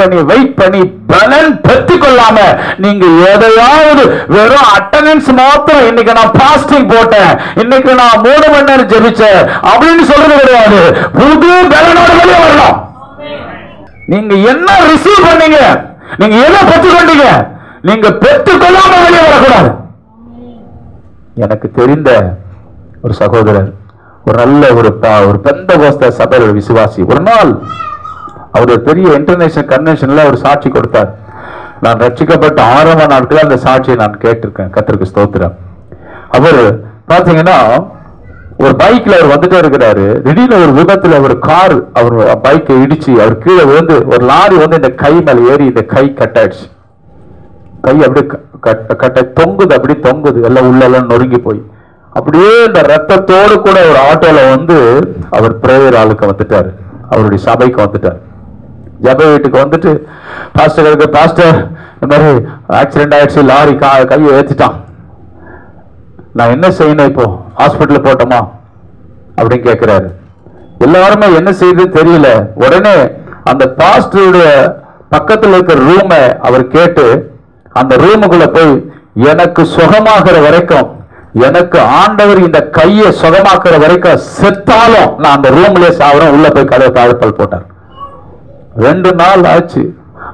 பண்ணி பலன் பெற்றுக் கொள்ளாம நீங்க எதையாவது வெறும் அட்டெண்டன்ஸ் மாத்திரம், இன்னைக்கு நான் பாஸ்டிங் போட்டேன், இன்னைக்கு நான் 3 மணி நேரம் ஜெபிச்சேன் அப்படின்னு சொல்றது கிடையாது. புது பலனோட வெளியே வரலாம். நீங்க என்ன ரிசீவ் பண்ணீங்க, நீங்க என்ன பெற்றுக்கொண்டீங்க, நீங்க பெற்றுக்கொள்ளாம வெளியே வரக்கூடாது. எனக்கு தெரிந்த ஒரு சகோதரர், ஒரு நல்ல ஒரு பெந்தகோஸ்த சபையோட விசுவாசி, ஒரு நாள் அவர் பெரிய இன்டர்நேஷனல் கன்வென்ஷன்ல ஒரு சாட்சி கொடுத்தார். நான் ரட்சிக்கப்பட்ட ஆரம்ப நாட்கள் அந்த சாட்சியை நான் கேட்டிருக்கேன். கர்த்தருக்கு ஸ்தோத்திரம். அவர் பாத்தீங்கன்னா ஒரு பைக்ல அவர் வந்துட்டே இருக்கிறாரு. திடீர்னு ஒரு விபத்துல ஒரு கார் அவர் பைக்கை இடிச்சு அவர் கீழே விழுந்து ஒரு லாரி வந்து இந்த கை மேல ஏறி இந்த கை கட்டாயிடுச்சு. கை அப்படியே கட்ட தொங்குது, அப்படி தொங்குது, எல்லாம் உள்ளெல்லாம் நொறுங்கி போய் அப்படியே இந்த ரத்தத்தோடு கூட ஒரு ஆட்டோல வந்து அவர் பிரேயர் ஆளுக்கு வந்துட்டாரு, அவருடைய சபைக்கு வந்துட்டார். ஜப வீட்டுக்கு வந்துட்டு பாஸ்டர் இந்த மாதிரி ஆக்சிடென்ட் ஆயிடுச்சு, லாரி கையை ஏத்திட்டான், நான் என்ன செய்யணும், இப்போ ஹாஸ்பிட்டல் போட்டோமா அப்படின்னு கேட்கிறாரு. எல்லாருமே என்ன செய்யுதுன்னு தெரியல. உடனே அந்த பாஸ்டருடைய பக்கத்தில் இருக்கிற ரூமை அவர் கேட்டு அந்த ரூமுக்குள்ள போய், எனக்கு சுகமாகிற வரைக்கும், எனக்கு ஆண்டவர் இந்த கையை சுகமாக்குற வரைக்கும் செத்தாலும் நான் அந்த ரூம்லயே சாவறேன், உள்ள போய் கதவை தாழ்பால் போட்டார். 2 நாள் ஆச்சு.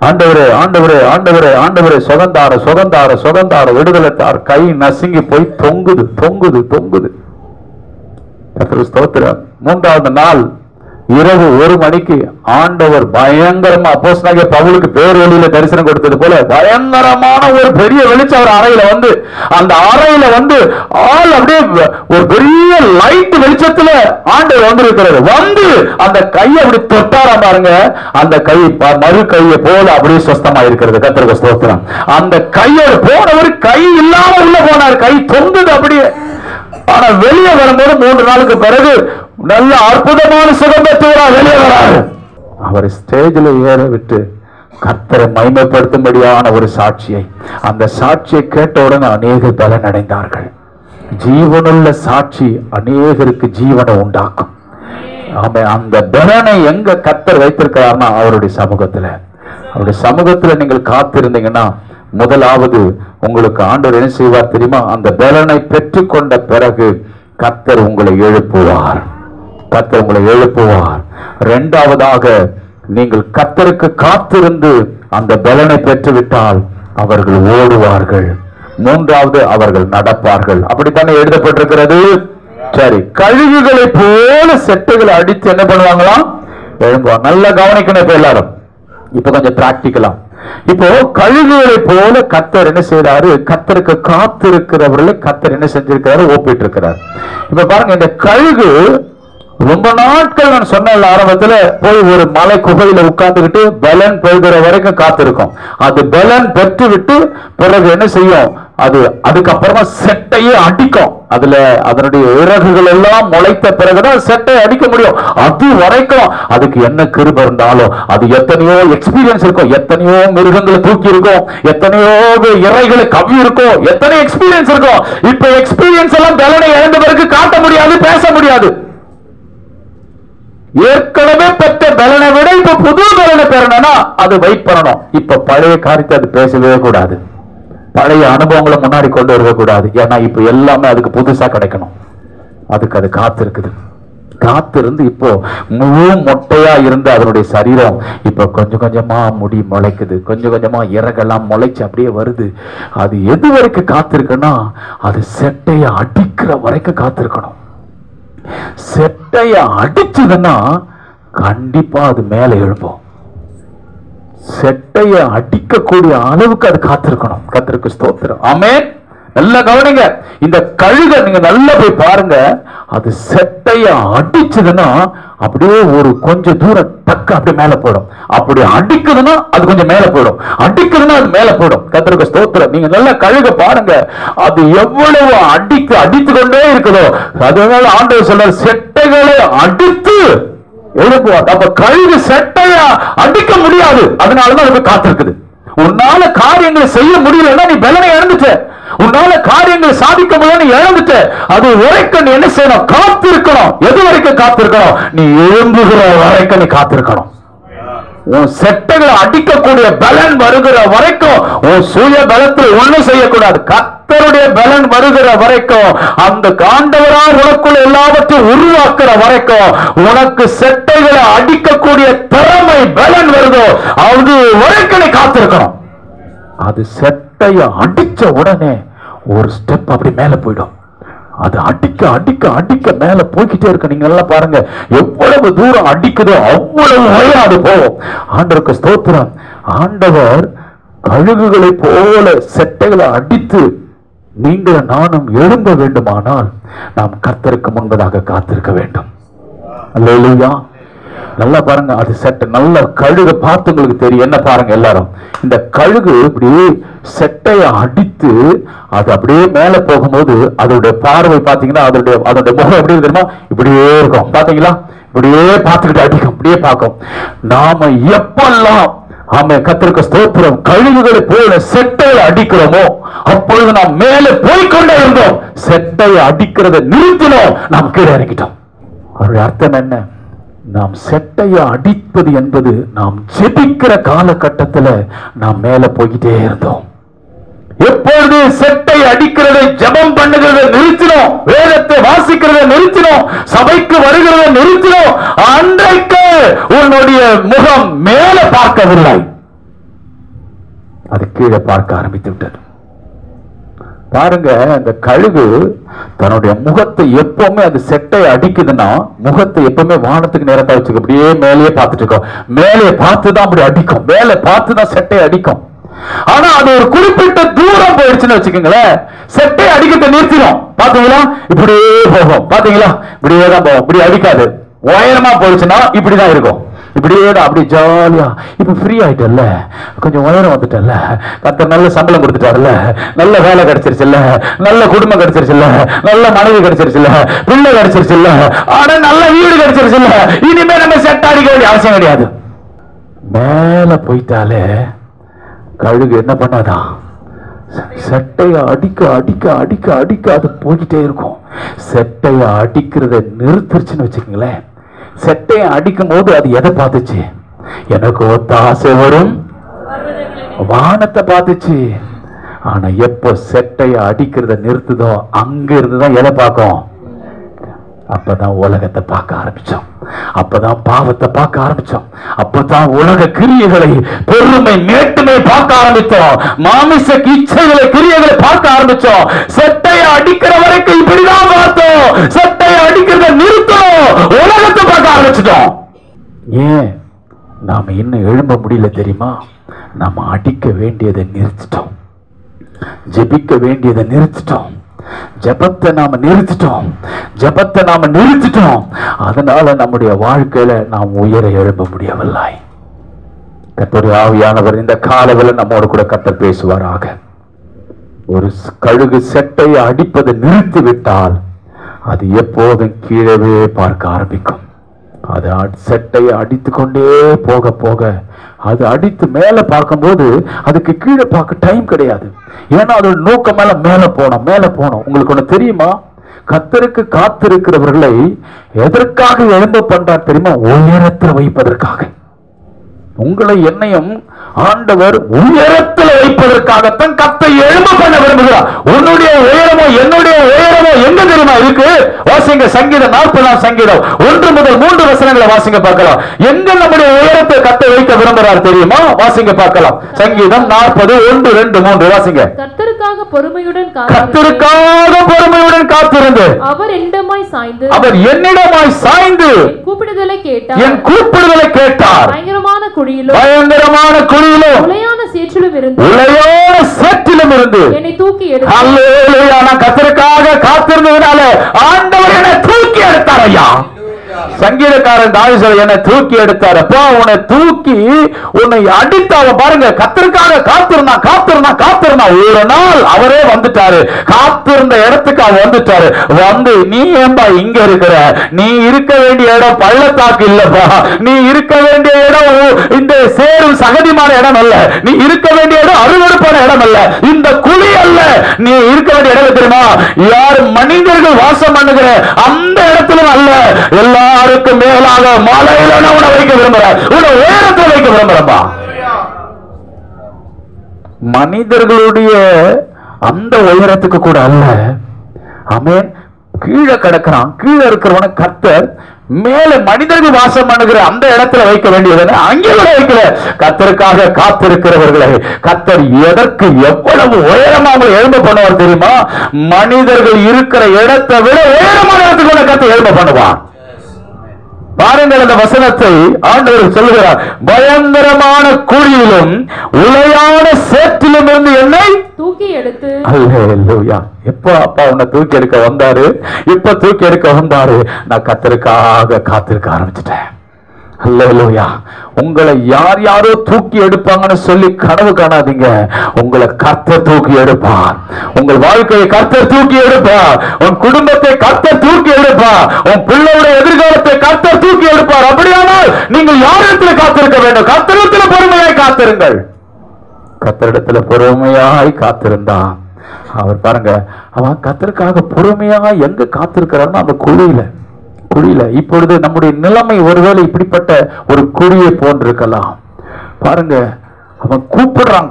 ஆண்டவரே ஆண்டவரே ஆண்டவரே ஆண்டவரே சுகந்தார சுகந்தார சுகந்தார விடுதலைத்தார். கை நசுங்கி போய் தொங்குது தொங்குது தொங்குது. ஸ்தோத்திரம். 3வது நாள் இரவு 1 மணிக்கு ஆண்டவர் பயங்கரமா அப்போஸ்தலனாகிய பவுலுக்கு பேரொளியில தரிசனம் கொடுத்தது போல பயங்கரமான ஒரு பெரிய வெளிச்சம் அவர் அறையில வந்து, அந்த அறையில வந்து ஆள் அப்படியே ஒரு பெரிய லைட் வெளிச்சத்துல ஆண்டவர் வந்து இருக்கிறாரு. வந்து அந்த கையை அப்படி தொட்டாரா பாருங்க, அந்த கை மறு கையை போல அப்படியே சுஸ்தமா இருக்கிறது. கர்த்தருக்கு ஸ்தோத்திரம். அந்த கையோட போனவர் கை இல்லாம உள்ள போனார், கை தொங்குது அப்படியே. ஆனா வெளியே வரும்போது 3 நாளுக்கு பிறகு நல்ல அற்புதமான சுகம் பெற்றவரா வெளியே வராரு. அவர் ஸ்டேஜில் ஏற விட்டு கர்த்தரை மகிமைப்படுத்தும்படியான ஒரு சாட்சியை, அந்த சாட்சியை கேட்டவுடன் அநேகர் பலன் அடைந்தார்கள். ஜீவனுள்ள சாட்சி அநேகருக்கு ஜீவனை உண்டாக்கும். அந்த பலனை எங்க கர்த்தர் வைத்திருக்கிறார்னா அவருடைய சமூகத்துல. அவருடைய சமூகத்துல நீங்கள் காத்திருந்தீங்கன்னா முதலாவது உங்களுக்கு ஆண்டவர் என்ன செய்வார் தெரியுமா? அந்த பலனை பெற்றுக்கொண்ட பிறகு கர்த்தர் உங்களை எழுப்புவார். கர்த்தர் உங்களை எழுப்புவார். 2வதாக நீங்கள் கர்த்தருக்கு காத்திருந்து அந்த பலனை பெற்றுவிட்டால் அவர்கள் ஓடுவார்கள். 3வது அவர்கள் நடப்பார்கள். அப்படித்தானே எழுதப்பட்டிருக்கிறது. சரி, கழுகுகளை போல செட்டைகளை அடித்து என்ன பண்ணுவாங்களாம்? எழும்புவாங்க. நல்லா கவனிக்கணும். இப்ப எல்லாரும் இப்ப கொஞ்சம் பிராக்டிக்கலா, இப்போ கழுகுகளை போல கர்த்தர் என்ன செய்யறாரு? கர்த்தருக்கு காத்திருக்கிறவர்களை கர்த்தர் என்ன செஞ்சிருக்கிறாரு? ஒப்பிட்டு இருக்கிறார். இப்ப பாருங்க, இந்த கழுகு ரொம்ப நாட்கள் நான் சொன்ன ஆரம்பத்துல போய் ஒரு மலை குகையில உட்கார்ந்துகிட்டு பலன் பெறுகிற வரைக்கும் காத்திருக்கும். அது பலன் பெற்று விட்டு பிறகு என்ன செய்யும்? அது அதுக்கப்புறமா செட்டையே அடிக்கும். அதுல அதனுடைய இறகுகள் எல்லாம் முளைத்த பிறகுதான் செட்டை அடிக்க முடியும். அது வரைக்கும் அதுக்கு என்ன கிருபை இருந்தாலும், அது எத்தனையோ எக்ஸ்பீரியன்ஸ் இருக்கும், எத்தனையோ மிருகங்களை தூக்கி இருக்கும், எத்தனையோ இறைகளை கவ்வி இருக்கும், எத்தனை எக்ஸ்பீரியன்ஸ் இருக்கும். இப்ப எக்ஸ்பீரியன்ஸ் எல்லாம் பலனை இழந்த பிறகு காட்ட முடியாது, பேச முடியாது. ஏற்கனவே பெற்ற பலனை விட இப்ப புது பலனை பெறணும்னா அது வெயிட் பண்ணணும். இப்ப பழைய காரியத்தை அது பேசவே கூடாது, பழைய அனுபவங்களை முன்னாடி கொண்டு வரக்கூடாது. ஏன்னா இப்ப எல்லாமே அதுக்கு புதுசா கிடைக்கணும். அதுக்கு அது காத்திருக்குது. காத்திருந்து இப்போ முழு மொட்டையா இருந்த அதனுடைய சரீரம் இப்ப கொஞ்சம் கொஞ்சமா முடி முளைக்குது, கொஞ்சம் கொஞ்சமா இறகெல்லாம் முளைச்சு அப்படியே வருது. அது எது வரைக்கும் காத்திருக்குன்னா அது செட்டைய அடிக்கிற வரைக்கும் காத்திருக்கணும். செட்டைய அடிச்சதுன்னா கண்டிப்பா அது மேல எழுப்போம். செட்டைய அடிக்கக்கூடிய அளவுக்கு அது காத்திருக்கணும். கர்த்தருக்கு ஸ்தோத்திரம். ஆமென். நல்லா கவனிங்க. இந்த கழுகை நீங்க நல்லா போய் பாருங்க. அது செட்டைய அடிச்சதுன்னா அப்படியே ஒரு கொஞ்சம் தூரம் டக்கு அப்படியே மேல போயிடும். அப்படி அடிக்குதுன்னா அது கொஞ்சம் மேல போயிடும், அடிக்குதுன்னா அது மேல போயிடும். கர்த்தருக்கு ஸ்தோத்திரம். நீங்க நல்லா கழுகை பாருங்க. அது எவ்வளவு அடித்து கொண்டே இருக்குதோ அதனால ஆண்டவர் சொல்றார், செட்டைகளை அடித்து எழுப்புவார். அப்ப கழுகு செட்டையா அடிக்க முடியாது, அதனாலதான் அதுக்கு காத்திருக்குது. உன்னால காரியங்களை செய்ய முடியலன்னா நீ பலனை இழந்துட்ட, உன்னால காரியங்களை சாதிக்க முடியல இழந்துட்ட. அது வரைக்கும் நீ என்ன செய்யணும்? காத்திருக்கணும். எது வரைக்கும் காத்திருக்கணும்? நீ எழும்புகிற வரைக்கும் நீ காத்திருக்கணும். உன் செட்டைகளை அடிக்கக்கூடிய பலன் வருகிற வரைக்கும் உன் சுய பலத்தில் ஒண்ணும் செய்யக்கூடாது. கர்த்தருடைய பலன் வருகிற வரைக்கும், அந்த ஆண்டவரா உனக்குள்ள எல்லாவற்றையும் உருவாக்குற வரைக்கும், உனக்கு செட்டைகளை அடிக்கக்கூடிய திறமை பலன் வருதோ அது வரைக்கும் நீ காத்திருக்கணும். அது செட்டைய அடிச்ச உடனே ஒரு ஸ்டெப் அப்படி மேல போயிடும். அது அடிக்க அடிக்க அடிக்க மேல போய்கிட்டே இருக்கு. நீங்க எல்லாம் பாருங்க, எவ்வளவு தூரம் அடிக்குதோ அவ்வளவு வரையும் அது போகும். ஆண்டவருக்கு ஸ்தோத்திரம். ஆண்டவர் கழுகுகளை போல செட்டைகளை அடித்து நீங்கள் நானும் எழும்ப வேண்டுமானால் நாம் கர்த்தருக்கு முன்பதாக காத்திருக்க வேண்டும். அல்லேலூயா. நல்லா பாருங்க, அது செட்டை நல்ல கழுகு பார்த்து உங்களுக்கு தெரியும். என்ன பாருங்க எல்லாரும், இந்த கழுகு இப்படி செட்டையை அடித்து அது அப்படியே மேல போகும்போது அதோட பார்வை பாத்தீங்கன்னா அதோட முகம் எப்படி தெரியுமா, இப்படியே இருக்கும். பாத்தீங்களா, இப்படியே பார்த்துக்கிட்டு அடிக்கும், இப்படியே பார்க்கும். நாம எப்பெல்லாம் ஆமே கர்த்தருக்கு ஸ்தோத்திரம் கழுகுகளை போல செட்டையை அடிக்கிறோமோ அப்பொழுது நாம் மேலே போய்கொண்டே இருந்தோம். செட்டையை அடிக்கிறத நிறுத்தினோம், நாம் கீழே இறங்கிட்டோம். அவருடைய அர்த்தம் என்ன? நாம் செட்டையை அடிப்பது என்பது நாம் ஜெபிக்கிற காலகட்டத்தில் நாம் மேல போய்கிட்டே இருந்தோம். எப்பொழுது செட்டை அடிக்கிறதை ஜெபம் பண்ணுகிறதை நிறுத்தினோம், வேதத்தை வாசிக்கிறதை நிறுத்தினோம், சபைக்கு வருகிறதை நிறுத்தினோம், அன்றைக்கு உன்னுடைய முகம் மேல பார்க்கவில்லை, அது கீழே பார்க்க ஆரம்பித்து விட்டது. பாருங்க, இந்த கழுகு தன்னுடைய முகத்தை எப்பவுமே அது செட்டை அடிக்குதுன்னா முகத்தை எப்பவுமே வானத்துக்கு நேரத்தா வச்சுக்க, அப்படியே மேலேயே பார்த்துட்டு இருக்கோம். மேலே பார்த்துதான் அப்படி அடிக்கும், மேலே பார்த்துதான் செட்டை அடிக்கும். ஆனா அது ஒரு குறிப்பிட்ட தூரம் போயிடுச்சுன்னு வச்சுக்கோங்களேன், செட்டை அடிக்கிறத நிறுத்திடும். பாத்தீங்களா, இப்படியே போகும். பாத்தீங்களா, இப்படியே தான் போகும், இப்படி அடிக்காது. உயரமா போயிடுச்சுன்னா இப்படிதான் இருக்கும், இப்படியே தான் அப்படி ஜாலியா. இப்ப ஃப்ரீ ஆயிட்டல்ல, கொஞ்சம் உயரம் வந்துட்டல்ல, கர்த்தர் நல்ல சம்பளம் கொடுத்துட்டாருல்ல, நல்ல வேலை கிடைச்சிருச்சுல்ல, நல்ல குடும்பம் கிடைச்சிருச்சுல்ல, நல்ல மனைவி கிடைச்சிருச்சுல்ல, பிள்ளை கிடைச்சிருச்சுல்ல, ஆனா நல்ல வீடு கிடைச்சிருச்சுல்ல, இனிமே நம்ம செட் அடிக்க வேண்டிய அவசியம் கிடையாது. மேல போயிட்டாலே கழுகு என்ன பண்ணாதான், செட்டையை அடிக்க அடிக்க அடிக்க அடிக்க அது போய்கிட்டே இருக்கும். செட்டையை அடிக்கிறத நிறுத்திருச்சுன்னு வச்சுக்கோங்களேன், செட்டையை அடிக்கும் போது அது எதை பார்த்துச்சு? எனக்கு ஒத்தாசை வரும் வானத்தை பார்த்துச்சு. ஆனா எப்போ செட்டையை அடிக்கிறத நிறுத்துதோ அங்க இருந்துதான் எதை பார்க்கும்? அப்பதான் உலகத்தை பார்க்க ஆரம்பிச்சோம், அப்பதான் பாவத்தை பார்க்க ஆரம்பிச்சோம், அப்பதான் உலக கிரியைகளை பெருமை மேட்டுமை பார்க்க ஆரம்பித்தோம், மாமிச இச்சைகளை கிரியைகளை பார்க்க ஆரம்பிச்சோம். செட்டையை அடிக்கிற வரைக்கும் இப்படிதான் பார்த்தோம், செட்டையை அடிக்கிறத நிறுத்தணும், உலகத்தை பார்க்க ஆரம்பிச்சிட்டோம். ஏன் நாம இன்னும் எழும்ப முடியல தெரியுமா? நாம அடிக்க வேண்டியதை நிறுத்திட்டோம், ஜெபிக்க வேண்டியதை நிறுத்திட்டோம், ஜெபத்தை நாம நிறுத்திட்டோம், ஜெபத்தை நாம நிறுத்திட்டோம். அதனால நம்முடைய வாழ்க்கையில நாம் உயர எழும்ப முடியவில்லை. கர்த்தருடைய ஆவியானவர் இந்த காலவில் நம்மோடு கூட கர்த்தர் பேசுவாராக. ஒரு கழுகு செட்டையை அடிப்பதை நிறுத்தி விட்டால் அது எப்போதும் கீழே பார்க்க ஆரம்பிக்கும். அது செட்டையை அடித்து கொண்டே போக போக அது அடித்து மேல பார்க்கும்போது அதுக்கு கீழே பார்க்க டைம் கிடையாது. ஏன்னா அதோட நோக்கம் மேல போனோம், மேல போனோம். உங்களுக்கு ஒண்ணு தெரியுமா? கர்த்தருக்கு காத்திருக்கிறவர்களை எதற்காக எழும்ப பண்றார் தெரியுமா? உயரத்தில் வைப்பதற்காக. உங்களை என்னையும் ஆண்டவர் உயரத்தில் வைப்பதற்காகத்தான் கர்த்தரை எழும்ப பண்ண விரும்புகிறார். உன்னுடைய உயரமோ என்னுடைய உயரமோ எங்க தெரியுமா இருக்கு? வாசிங்க சங்கீதம் 40 சங்கீதம் 1 முதல் 3 வசனங்களை வாசிங்க பார்க்கலாம். எங்க நம்முடைய உயரத்தை கர்த்தர் வைக்க விரும்புகிறார் தெரியுமா? வாசிங்க பார்க்கலாம். சங்கீதம் 40 1 2 3 வாசிங்க. கர்த்தருக்காக பொறுமையுடன் காத்திருந்து அவர் என்னிடமாய் சாய்ந்து என் கூப்பிடுதலை கேட்டார். பயங்கரமான குழியிலும் உளையான சேற்றிலும் இருந்து என்னை தூக்கி எடுத்தார். அல்லேலூயா. நான் கர்த்தருக்காக காத்திருந்ததுனால ஆண்டவர் என்னை தூக்கி எடுத்தார். ஐயா, சங்கீதக்காரன் தாவீது என்னை தூக்கி எடுத்தார். அப்பா, உன்னை தூக்கி உன்னை அடித்தாவ பாருங்க. கர்த்தருக்காக காத்திருந்தா ஒரு நாள் அவரே வந்துட்டாரு. காத்திருந்த இடத்துக்கு அவர் வந்துட்டாரு. வந்து நீ ஏன்பா இங்க இருக்கிற? நீ இருக்க வேண்டிய இடம் பள்ளத்தாக்கு இல்லப்பா, நீ இருக்க வேண்டிய இடம் இந்த சேரும் சகதிமான இடம் அல்ல, நீ இருக்க வேண்டிய இடம் அருவருப்பான இடம் அல்ல, இந்த குழி அல்ல. நீ இருக்க வேண்டிய இடம் தெரியுமா? யார் மனிதர்கள் வாசம் பண்ணுகிற அந்த இடத்திலும் அல்ல, எல்லாருக்கும் மேலாக மலையில உன்னை வைக்க விரும்புறேன், உன்னை உயரத்தில் வைக்க விரும்புறப்பா. மனிதர்களுடைய அந்த உயரத்துக்கு கூட அல்ல. ஆமென். கீழே கிடக்கிறான், கீழே இருக்கிறவன கர்த்தர் மேல மனிதர்கள் வாசம் பண்ணுகிற அந்த இடத்துல வைக்க வேண்டியது அங்கே கூட வைக்கல. கர்த்தருக்காக காத்திருக்கிறவர்களை கர்த்தர் எதற்கு எவ்வளவு உயரமா அவங்க எழும்ப பண்ணுவார் தெரியுமா? மனிதர்கள் இருக்கிற இடத்தை விட உயரமான இடத்துக்கு கர்த்தர் எழும்ப பண்ணுவார். பாருங்கள் அந்த வசனத்தை ஆண்டவர் சொல்கிறார், பயங்கரமான குழியிலும் உளையான சேற்றிலும் இருந்து என்னை தூக்கி எடுத்து. அல்லேலூயா. எப்போ அப்பா உன்னை தூக்கி எடுக்க வந்தாரு, எப்ப தூக்கி எடுக்க வந்தாரு, நான் கர்த்தருக்காக காத்திருக்க ஆரம்பிச்சிட்டேன். அல்லேலூயா. உங்களை யார் யாரோ தூக்கி எடுப்பாங்கன்னு சொல்லி கனவு காணாதீங்க. உங்களை கர்த்தர் தூக்கி எடுப்பார். உங்கள் வாழ்க்கையை கர்த்தர் தூக்கி எடுப்பார். உன் குடும்பத்தை கர்த்தர் தூக்கி எடுப்பார். உன் பிள்ளையுடைய எதிர்காலத்தை கர்த்தர் தூக்கி எடுப்பார். அப்படியானால் நீங்கள் யாரிடத்தில் காத்திருக்க வேண்டும்? கர்த்தரிடத்தில் பொறுமையாய் காத்திருங்கள். கர்த்தரிடத்துல பொறுமையாய் காத்திருந்தான் அவர் பாருங்க, அவன் கர்த்தருக்காக பொறுமையாக எங்க காத்திருக்கிறான்னு அந்த குழியில. இப்பொழுது நம்முடைய நிலைமை ஒருவேளை இப்படிப்பட்ட ஒரு குழியை போன்றிருக்கலாம். பாருங்க, அவன் கூப்பிடுறான்.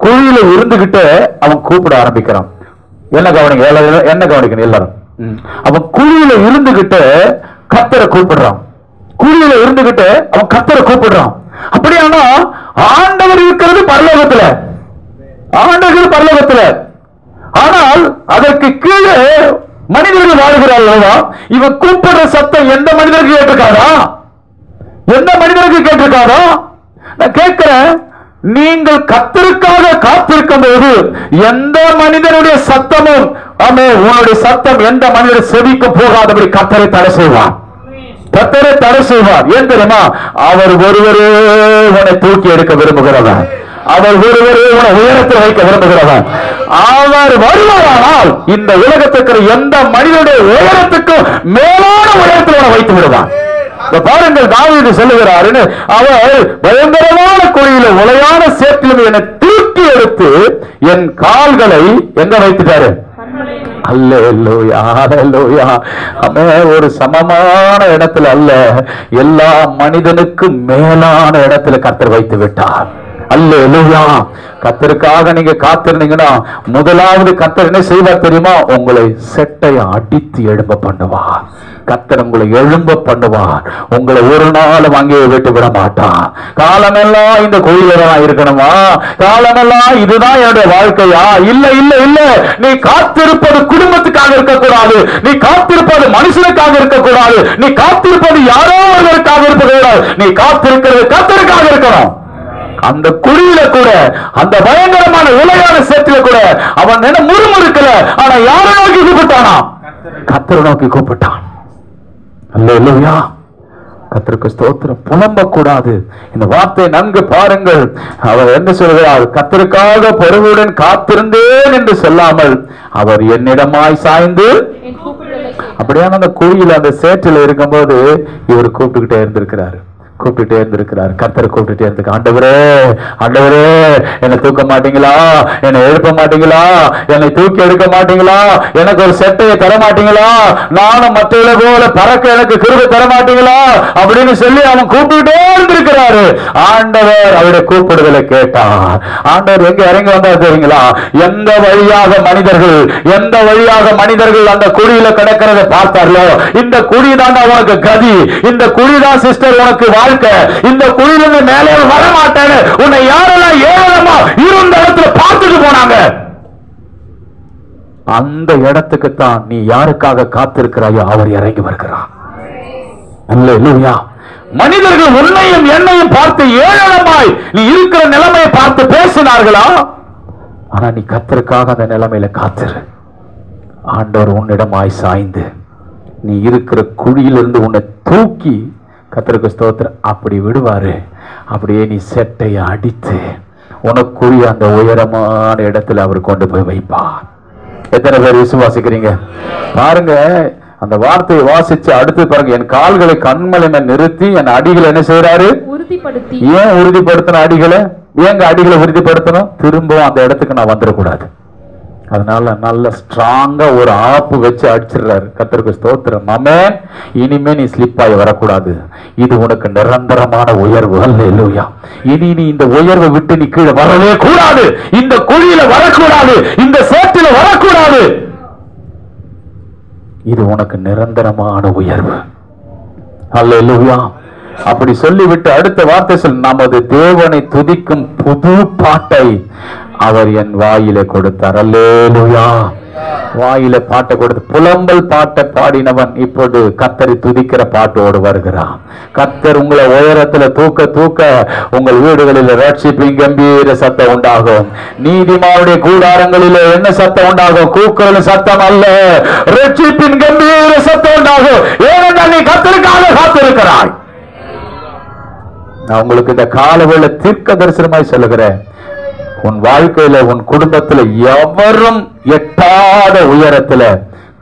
குழியில இருந்துகிட்டு அவன் கூப்பிட ஆரம்பிக்கிறான். என்ன கவனிக்கணும் எல்லாரும். அவன் குழியில இருந்துகிட்டு கர்த்தரை கூப்பிடுறான். அவன் கர்த்தரை கூப்பிடுறான். அப்படியானா ஆண்டவர் இருக்கிறது பரலோகத்துல. ஆனால் அதற்கு கீழே மனிதர்கள் வாழ்கிறார்களா? இவன் கூப்பிடுற சத்தம் எந்த மனிதருக்கு கேட்டிருக்காரா? நான் கேட்கிறேன், நீங்கள் கர்த்தருக்காக காத்திருக்கும் போது எந்த மனிதனுடைய சத்தமும் உன்னுடைய சத்தம் எந்த மனிதனுடைய செவிக்கு போகாதபடி கர்த்தரை தடை செய்வார். ஏன் தெரியுமா? அவர் ஒருவரே உன்னை தூக்கி எடுக்க விரும்புகிறவர். அவர் ஒருவரே உன்னை உயரத்தில் வைக்க விரும்புகிறவர். அவர் வருவாரானால் இந்த உலகத்துக்கு எந்த மனிதனுடைய உயரத்துக்கும் மேலான உயரத்தில் வைத்து விடுவார். பாருங்கள், தாவீது சொல்லுகிறார், அவர் பயங்கரமான குழியில உளையான சேற்றிலும் என்னை தூக்கி எடுத்து என் கால்களை எங்க வைத்துட்டாரு? அல்லேலூயா. ஒரு சமமான இடத்துல அல்ல, எல்லா மனிதனுக்கும் மேலான இடத்துல கர்த்தர் வைத்து விட்டார். அல்லேலூயா. கர்த்தருக்காக நீங்க காத்திருந்தீங்கன்னா முதலாவது கர்த்தர் என்ன செய்வார் தெரியுமா? உங்களை செட்டையை அடித்து எழும்ப பண்ணுவார். கர்த்தர் உங்களை எழும்ப பண்ணுவார். உங்களை ஒரு நாளும் அங்கே விட்டு விட மாட்டார். காலமெல்லாம் இந்த கோயில தான் இருக்கணுமா? காலமெல்லாம் இதுதான் என்னுடைய வாழ்க்கையா? இல்ல. நீ காத்திருப்பது குடும்பத்துக்காக இருக்கக்கூடாது. நீ காத்திருப்பது மனுஷனுக்காக இருக்கக்கூடாது. நீ காத்திருப்பது யாரோ ஒருவருக்காக இருக்கக்கூடாது. நீ காத்திருக்கிறது கர்த்தருக்காக இருக்கணும். அந்த குழியில கூட, அந்த பயங்கரமான உளையான சேற்றில கூட அவன் என்ன முறுமுறுக்கல. ஆனா யாரை நோக்கி கூப்பிட்டானா? கர்த்தரை நோக்கி கூப்பிட்டான். அல்லேலூயா. கர்த்தருக்கு ஸ்தோத்திரம். புலம்ப கூடாது. இந்த வார்த்தை நன்கு பாருங்கள். அவர் என்ன சொல்கிறார்? கர்த்தருக்காக பொறுமையுடன் காத்திருந்தேன் என்று சொல்லாமல் அவர் என்னிடமாய் சாய்ந்து. அப்படியான அந்த குழியில அந்த சேற்றில் இருக்கும்போது இவர் கூப்பிட்டுக்கிட்டே இருந்திருக்கிறார். கர்த்தரை கூப்பிட்டுட்டே இருக்கு. ஆண்டவரே என்னை தூக்க மாட்டீங்களா? என்னை எழுப்ப மாட்டீங்களா? என்னை தூக்கி எடுக்க மாட்டீங்களா? எனக்கு ஒரு செட்டையை தர மாட்டீங்களா? நானும் மற்றவர்களை போல பறக்க எனக்கு கிருபை தர மாட்டீங்களா? அப்படின்னு சொல்லி அவன் கூப்பிட்டுட்டே இருந்திருக்கிறாரு. ஆண்டவர் அவருடைய கூப்பிடுதலை கேட்டார். ஆண்டவர் எங்க இறங்கி வந்தார் தெரியுங்களா? எந்த வழியாக மனிதர்கள் அந்த குழியில கிடக்கிறதை பார்த்தார்களோ, இந்த குழி தான் அவனுக்கு கதி, இந்த குழிதான் சிஸ்டர் உனக்கு வாழ்க்கை, இந்த குழியிலிருந்து மேலே வர மாட்டேன்னு உன்னை யாரெல்லாம் ஏழமா இருந்த இடத்துல பார்த்துட்டு போனாங்க, அந்த இடத்துக்கு தான் நீ யாருக்காக காத்திருக்கிறாயோ அவர் இறங்கி வருகிறார். அல்லேலூயா. மனிதர்கள் உன்னையும் என்னையும் பார்த்து ஏளனமாய் நீ இருக்கிற நிலைமையை பார்த்து பேசினார்களா? ஆனா நீ கர்த்தருக்காக அந்த நிலைமையில காத்திரு. ஆண்டவர் உன்னிடமாய் சாய்ந்து நீ இருக்கிற குழியிலிருந்து உன்னை தூக்கி, கர்த்தருக்கு ஸ்தோத்திரம், அப்படி விடுவாரு. அப்படியே நீ செட்டையை அடித்து உனக்குரிய அந்த உயரமான இடத்துல அவர் கொண்டு போய் வைப்பார். எத்தனை பேர் விசுவாசிக்கிறீங்க? பாருங்க, அந்த வார்த்தையை வாசிச்சு அடுத்து பாருங்க, என் கால்களை கண்மலையில நிறுத்தி என் அடிகளை என்ன செய்யறாரு? உறுதிப்படுத்தி. ஏன் உறுதிப்படுத்தின அடிகளை? ஏங்க அடிகளை உறுதிப்படுத்தணும்? திரும்பவும் அந்த இடத்துக்கு நான் வந்துடக்கூடாது. அதனால நல்ல ஸ்ட்ராங்கா ஒரு ஆப்பு வச்சு அடிச்சிடுறாரு. கர்த்தருக்கு ஸ்தோத்திரம். ஆமென். இனிமே நீ ஸ்லிப் ஆகி வரக்கூடாது. இது உனக்கு நிரந்தரமான உயர்வு. அல்லேலூயா. இனி நீ இந்த உயர்வை விட்டு நீ கீழே வரவே கூடாது. இந்த குழியில வரக்கூடாது. இந்த சேற்றில வரக்கூடாது. இது உனக்கு நிரந்தரமான உயர்வு. அல்லேலூயா. அப்படி சொல்லிவிட்டு அடுத்த வார்த்தை சொல், நமது தேவனை துதிக்கும் புது பாட்டை அவர் என் வாயிலே கொடுத்தார். அல்லேலூயா. வாயில பாட்டை கொடுத்து புலம்பல் பாட்டை பாடினவன் இப்போது கர்த்தரை துதிக்கிற பாட்டோடு வருகிறான். கர்த்தர் உங்களை உயரத்துல தூக்க தூக்க உங்கள் வீடுகளில் ரட்சிப்பின் கம்பீர சத்தம் உண்டாகும். நீதிமானுடைய கூடாரங்களில் என்ன சத்தம் உண்டாகும்? கூக்குரல் சத்தம் அல்ல, ரட்சிப்பின் கம்பீர சத்தம் உண்டாகும். ஏனென்றால் நீ கர்த்தருக்காக காத்திருக்கிறாய். நான் உங்களுக்கு இந்த காலவேளை தீர்க்க தரிசனமாய் சொல்லுகிறேன், உன் வாழ்க்கையில உன் குடும்பத்துல எவரும் எட்டாத உயரத்துல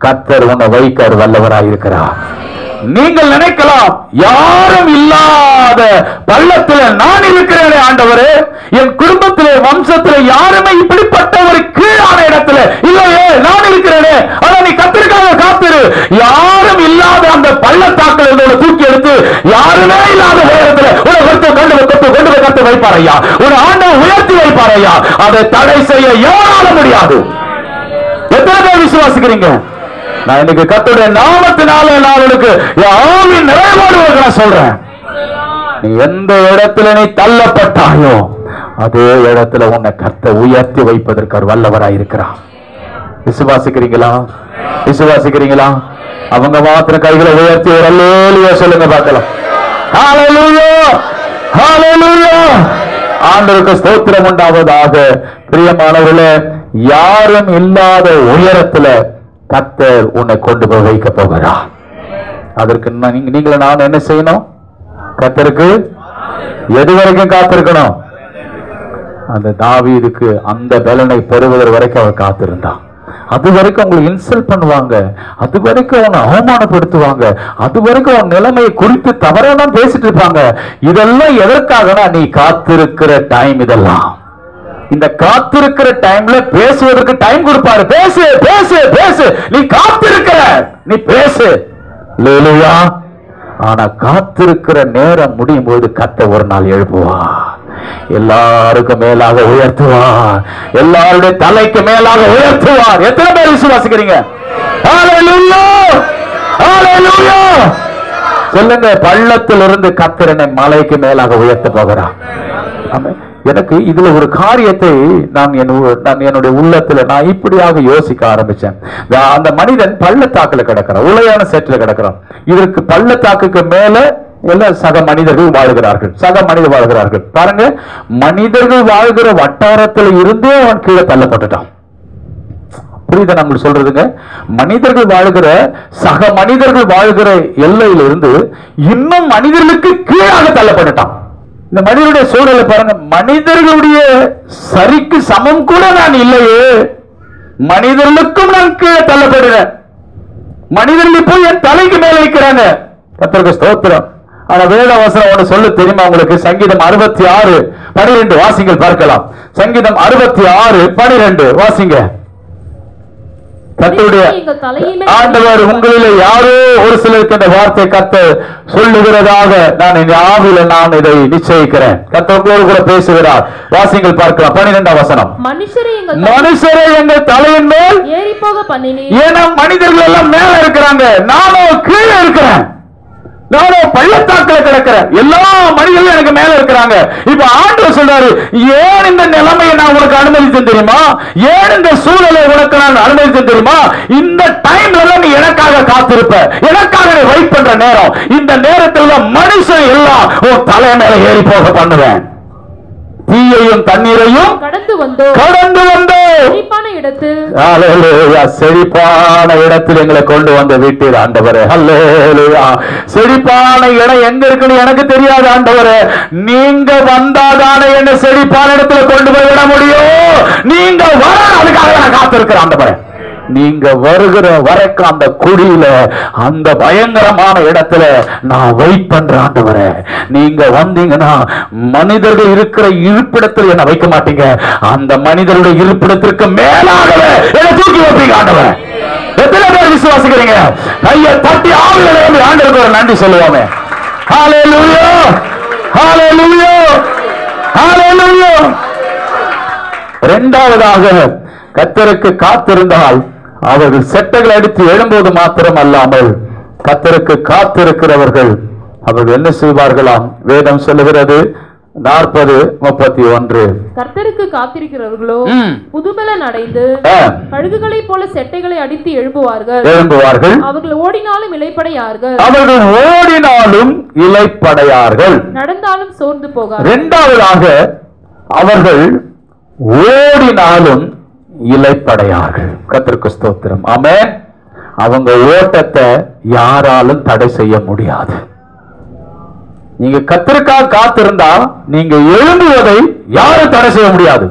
கர்த்தர் உன்னை வைக்க வல்லவராயிருக்கிறார். நீங்கள் நினைக்கலாம், யாரும் இல்லாத பள்ளத்துல நான் இருக்கிறேன் ஆண்டவரே, என் குடும்பத்திலே வம்சத்திலே யாருமே இப்படிப்பட்ட ஒரு கீழான இடத்துல இல்லையே, நான் இருக்கிறேனே. ஆனா நீ கர்த்தருக்காக காத்திரு. யாரும் இல்லாத அந்த பள்ளத்தாக்கில் இருந்து தூக்கி எடுத்து யாருமே இல்லாத உயரத்துல உன்னை கொண்டு போய் கர்த்தர் வைப்பார் ஐயா. ஒரு ஆண்டவர் உயர்த்தி வைப்பார் ஐயா. அதை தடை செய்ய யாரால முடியாது. எத்தனை பேர் விசுவாசிக்கிறீங்க? நான் இன்னைக்கு கர்த்தருடைய நாமத்தினால நாளுக்கு ஆவியின் நிறைவோடு நான் சொல்றேன், நீ எந்த இடத்துல நீ தள்ளப்பட்டாயோ அதே இடத்துல உன்னை கர்த்தர் உயர்த்தி வைப்பதற்கு அவர் வல்லவராயிருக்கிறார். விசுவாசிக்கிறீங்களா? விசுவாசிக்கிறீங்களா? அவங்க மாத்திர கைகளை உயர்த்தி ஒரு அல்லேலூயா சொல்லுங்க பார்க்கலாம். ஹல்லேலூயா, ஹல்லேலூயா. ஆண்டவருக்கு ஸ்தோத்திரம் உண்டாவதாக. பிரியமானவர்களே, யாரும் இல்லாத உயரத்துல கர்த்தர் உன்னை கொண்டு போய் வைக்க போகிறார். அதற்கு நீங்கள நான் என்ன செய்யணும்? கர்த்தருக்கு எது வரைக்கும் காத்திருக்கணும்? அந்த தாவீதுக்கு அந்த பலனை பெறுவதற்கு வரைக்கும் அவர் காத்திருந்தான். அது வரைக்கும் உங்களுக்கு இன்சல்ட் பண்ணுவாங்க, அது வரைக்கும் அவனை அவமானப்படுத்துவாங்க, அது வரைக்கும் அவன் நிலைமையை குறித்து தவறான பேசிட்டு இருப்பாங்க. இதெல்லாம் எதற்காகனா நீ காத்திருக்கிற டைம். இதெல்லாம் இந்த காத்திருக்கிற டைம்ல பேசுவதற்கு டைம் கொடுப்பாரு. பேசு பேசு பேசு, நீ காத்திருக்கிற, நீ பேசு. அல்லேலூயா. ஆனா காத்திருக்கிற நேரம் முடியும் போது கர்த்தர் ஒரு நாள் எழுப்புவார், எல்லாருக்கும் மேலாக உயர்த்துவார், எல்லாருடைய தலைக்கு மேலாக உயர்த்துவார். எத்தனை பேர் விசுவாசிக்கிறீங்க? ஹல்லேலூயா, ஹல்லேலூயா சொல்லுங்க. பள்ளத்திலிருந்து கர்த்தர் என்னை மலைக்கு மேலாக உயர்த்த போகிறார். ஆமென். எனக்கு இதுல ஒரு காரியத்தை நான் என்னுடைய உள்ளத்துல நான் இப்படியாக யோசிக்க ஆரம்பிச்சேன். அந்த மனிதன் பள்ளத்தாக்குல கிடக்கிறான், உளையான சேற்றுல கிடக்கிறான். இதற்கு பள்ளத்தாக்குக்கு மேல எல்லாம் சக மனிதர்கள் வாழ்கிறார்கள், சக மனிதர் வாழ்கிறார்கள். பாருங்க, மனிதர்கள் வாழ்கிற வட்டாரத்தில் இருந்தே அவன் கீழே தள்ளப்பட்டுட்டான். புரியுதா நம்மளுக்கு சொல்றதுங்க? மனிதர்கள் வாழ்கிற சக மனிதர்கள் வாழ்கிற எல்லையிலிருந்து இன்னும் மனிதர்களுக்கு கீழாக தள்ளப்பட்டுட்டான். இந்த மனிதனுடைய சூழலை பாருங்க, மனிதர்களுடைய சரிக்கு சமம் கூட நான் இல்லையே, மனிதர்களுக்கும் நான் கீழே தள்ளப்படுறேன். மனிதர்கள் போய் என் தலைக்கு மேல வைக்கிறாங்க. கர்த்தருக்கு ஸ்தோத்திரம். ஆனா வேத வசனம் ஒன்று சொல்ல தெரியுமா உங்களுக்கு? சங்கீதம் 66:12 வாசிங்கள் பார்க்கலாம். சங்கீதம் 66:12 வாசிங்க. கர்த்தருடைய ஆண்டவர் உங்களிலே யாரோ ஒரு சிலருக்கு இந்த வார்த்தை கர்த்தர் சொல்லுகிறதாக நான் இந்த ஆவியில நான் இதை நிச்சயிக்கிறேன். கர்த்தர் உங்களோடு கூட பேசுகிறார். வாசிங்கள் பார்க்கலாம். 12ஆம் வசனம். மனுஷரை எங்கள் தலையின் மேல் ஏறி போக பண்ணினீர். ஏன்னா மனிதர்கள் எல்லாம் மேல இருக்கிறாங்க, நானும் கீழே இருக்கிறேன், நானும் பள்ளத்தாக்குல கிடக்கிறேன், எல்லா மனிதர்களும் எனக்கு மேல இருக்கிறாங்க. இப்ப ஆண்டவர் சொல்றாரு, ஏன் இந்த நிலைமையை நான் உனக்கு அனுமதித்தேன் தெரியுமா? ஏன் இந்த சூழலை உனக்கு நான் அனுமதித்தேன் தெரியுமா? இந்த டைம்ல நீ எனக்காக காத்திருப்ப, எனக்காக நீ வெயிட் பண்ற நேரம், இந்த நேரத்தில் மனுஷன் எல்லாம் உன் தலை மேல ஏறி போக பண்ணுவேன். தீயையும் தண்ணீரையும் கடந்து வந்தோம் செழிப்பான இடத்தில் எங்களை கொண்டு வந்து விட்டீர் ஆண்டவரே. அல்லேலூயா. செழிப்பான இடம் எங்க இருக்குன்னு எனக்கு தெரியாது ஆண்டவரே, நீங்க வந்தாதானே என்ன செழிப்பான இடத்துல கொண்டு போய் விட முடியும். நீங்க வர, அதுக்காக நான் காத்திருக்கிறேன் ஆண்டவரே. நீங்க வருகிற வரைக்கும் அந்த குடியில, அந்த பயங்கரமான இடத்துல நான் வெயிட் பண்றேன் ஆண்டவரே. நீங்க வந்தீங்கன்னா மனிதர்கள் இருக்கிற இருப்பிடத்தில் என்ன வைக்க மாட்டீங்க, அந்த மனிதருடைய இருப்பிடத்திற்கு மேலாகவே என்ன தூக்கி வைப்பீங்க ஆண்டவரே. எத்தனை பேர் விசுவாசிக்கிறீங்க? கையை தட்டி ஆவியில ஆண்டவருக்கு ஒரு நன்றி சொல்லுவாங்க. ஹல்லேலூயா, ஹல்லேலூயா, ஹல்லேலூயா. இரண்டாவதாக, கர்த்தருக்கு காத்திருந்தால் அவர்கள் செட்டைகள் அடித்து எழும்போது மாத்திரம் அல்லாமல் கர்த்தருக்கு காத்திருக்கிறவர்கள் அவர்கள் என்ன செய்வார்களாம்? வேதம் சொல்லுகிறது, 40:31. கர்த்தருக்கு காத்திருக்கிறவர்களோ புதுபலன் அடைந்து கழுகுகளைப் போல செட்டைகளை அடித்து எழும்புவார்கள். அவர்கள் ஓடினாலும் இளைப்படையார்கள். நடந்தாலும் சோர்ந்து போகார்கள். இரண்டாவதாக அவர்கள் ஓடினாலும் இளைப்படையார்கள். கர்த்தருக்கு ஸ்தோத்திரம். ஆமென். அவங்க ஓட்டத்தை யாராலும் தடை செய்ய முடியாது. நீங்க கர்த்தருக்காக காத்திருந்தா நீங்க எழும்புவதை யாரும் தடை செய்ய முடியாது.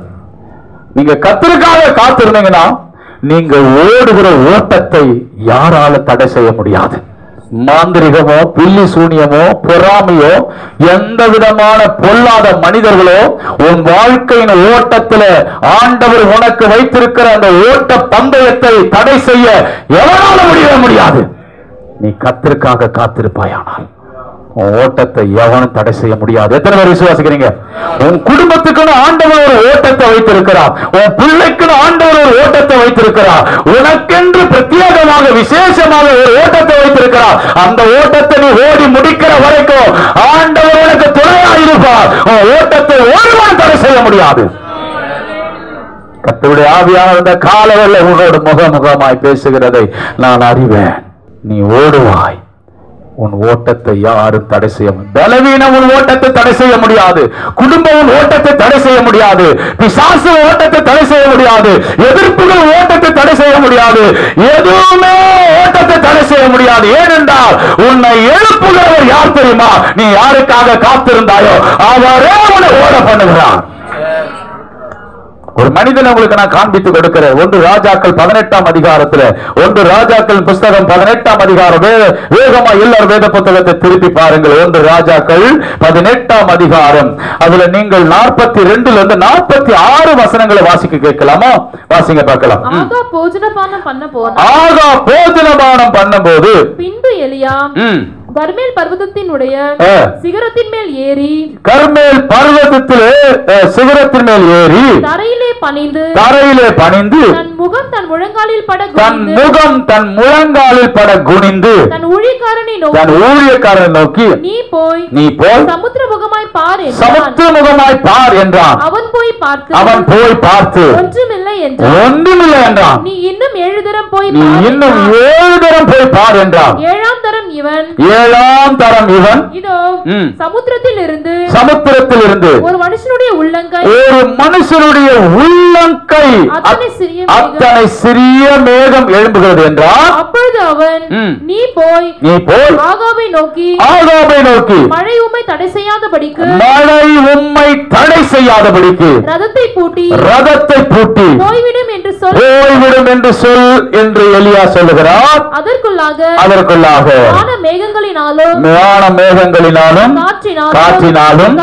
நீங்க கர்த்தருக்காக காத்திருந்தீங்கன்னா நீங்க ஓடுகிற ஓட்டத்தை யாராலும் தடை செய்ய முடியாது. மாந்திரிகமோ பில்லி சூனியமோ பொறாமையோ எந்த விதமான பொல்லாத மனிதர்களோ உன் வாழ்க்கையின் ஓட்டத்துல ஆண்டவர் உனக்கு வைத்திருக்கிற அந்த ஓட்ட பந்தயத்தை தடை செய்ய எவனால முடியாது. நீ கர்த்தருக்காக காத்திருப்பாயானால் ஓட்டத்தை எவனும் தடை செய்ய முடியாது. எத்தனை பேர் விசுவாசிக்கிறீங்க? உன் குடும்பத்துக்குன்னு ஆண்டவர் ஒரு ஓட்டத்தை வைத்திருக்கிறார். உன் பிள்ளைக்குன்னு ஆண்டவர் ஒரு ஓட்டத்தை வைத்திருக்கிறார். உனக்கென்று பிரத்யேகமாக விசேஷமாக ஒரு ஓட்டத்தை வைத்திருக்கிறார். அந்த ஓட்டத்தை நீ ஓடி முடிக்கிற வரைக்கும் ஆண்டவர் உனக்கு துணையாக இருப்பார். உன் ஓட்டத்தை ஒருவன் தடை செய்ய முடியாது. கர்த்தருடைய ஆவியானவர் இந்த காலவெல்ல உன்னோடு முகமுகமாய் பேசுகிறதை நான் அறிவேன். நீ ஓடுவாய். உன் ஓட்டத்தை யாரும் தடை செய்ய முடியாது. பலவீனம் உன் ஓட்டத்தை தடை செய்ய முடியாது. குடும்பம் உன் ஓட்டத்தை தடை செய்ய முடியாது. பிசாசு ஓட்டத்தை தடை செய்ய முடியாது. எதிர்ப்புகள் ஓட்டத்தை தடை செய்ய முடியாது. எதுவுமே ஓட்டத்தை தடை செய்ய முடியாது. ஏனென்றால் உன்னை எழுப்புகிறவர் யார் தெரியுமா? நீ யாருக்காக காத்திருந்தாயோ அவரே உன்னை ஓட பண்ணுகிறார். ஒரு மனிதன் உங்களுக்கு நான் காண்பித்து கொடுக்கிறேன். 1 ராஜாக்கள் 18ஆம் அதிகாரத்துல 1 ராஜாக்கள் புஸ்தகம் 18ஆம் அதிகாரம் வேகமா எல்லாரும் வேத புத்தகத்தை திருப்பி பாருங்கள். 1 ராஜாக்கள் 18ஆம் அதிகாரம் அதுல நீங்கள் 42 இருந்து 46 வசனங்களை வாசிக்க கேட்கலாமா? வாசிங்க பார்க்கலாம். ஆகா போஜனபானம் பண்ணும்போது பின்பு எலியா கர்மேல் பர்வதத்தினுடைய சிகரத்தின் மேல் ஏறி சிகரத்தின் மேல் ஏறி தரையிலே பணிந்து தன் முகம் தன் முழங்காலில் பட குனிந்து தன் ஊழியக்காரனை நோக்கி நீ போய் சமுத்திரமுகமாய் பார் என்றான். அவன் போய் பார்த்து ஒன்றுமில்லை என்றான். நீ இன்னும் 7 தரம் போய் பார் என்றான். 7ஆம் தரம் இவன் இதோ சமுத்திரத்தில் இருந்து ஒரு மனுஷனுடைய உள்ளங்கை அத்தனை சிறிய மேகம் எழும்புகிறது என்றால் அப்பொழுது அவன் நீ போய் ஆகாபை நோக்கி மழை உம்மை தடை செய்யாதபடிக்கு ரதத்தை பூட்டி போய்விடும் என்று சொல் என்று எலியா சொல்லுகிறார். அதற்குள்ளாக மேகங்களினாலும் காற்றினாலும்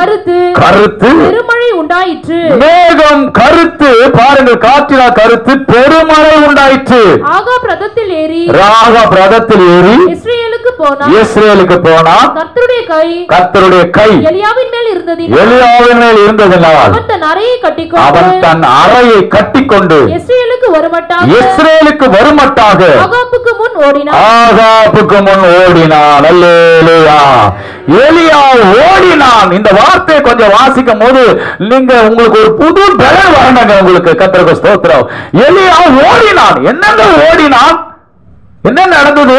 கருத்து பெருமழை உண்டாயிற்று. மேகம் கருத்து பாருங்கள், காற்றினால் கருத்து பெருமழை உண்டாயிற்று. ஆகா பிரதத்தில் ஏறி இஸ்ரேலுக்கு போனான். கர்த்தருடைய கை எலியாவின் மேல் இருந்ததினால் அவன் தன் அறையை கட்டிக்கொண்டு இஸ்ரேலுக்கு வருமட்டாக ஆகாப்புக்கு முன் ஓடினான். அல்லேலூயா. எலியா ஓடினான். இந்த வார்த்தையை கொஞ்சம் வாசிக்கும் போது நீங்க உங்களுக்கு ஒரு புது பலன் வரணுங்க. உங்களுக்கு கர்த்தருக்கு ஸ்தோத்திரம். எலியா ஓடினான். என்னங்க ஓடினான்? என்ன நடந்தது?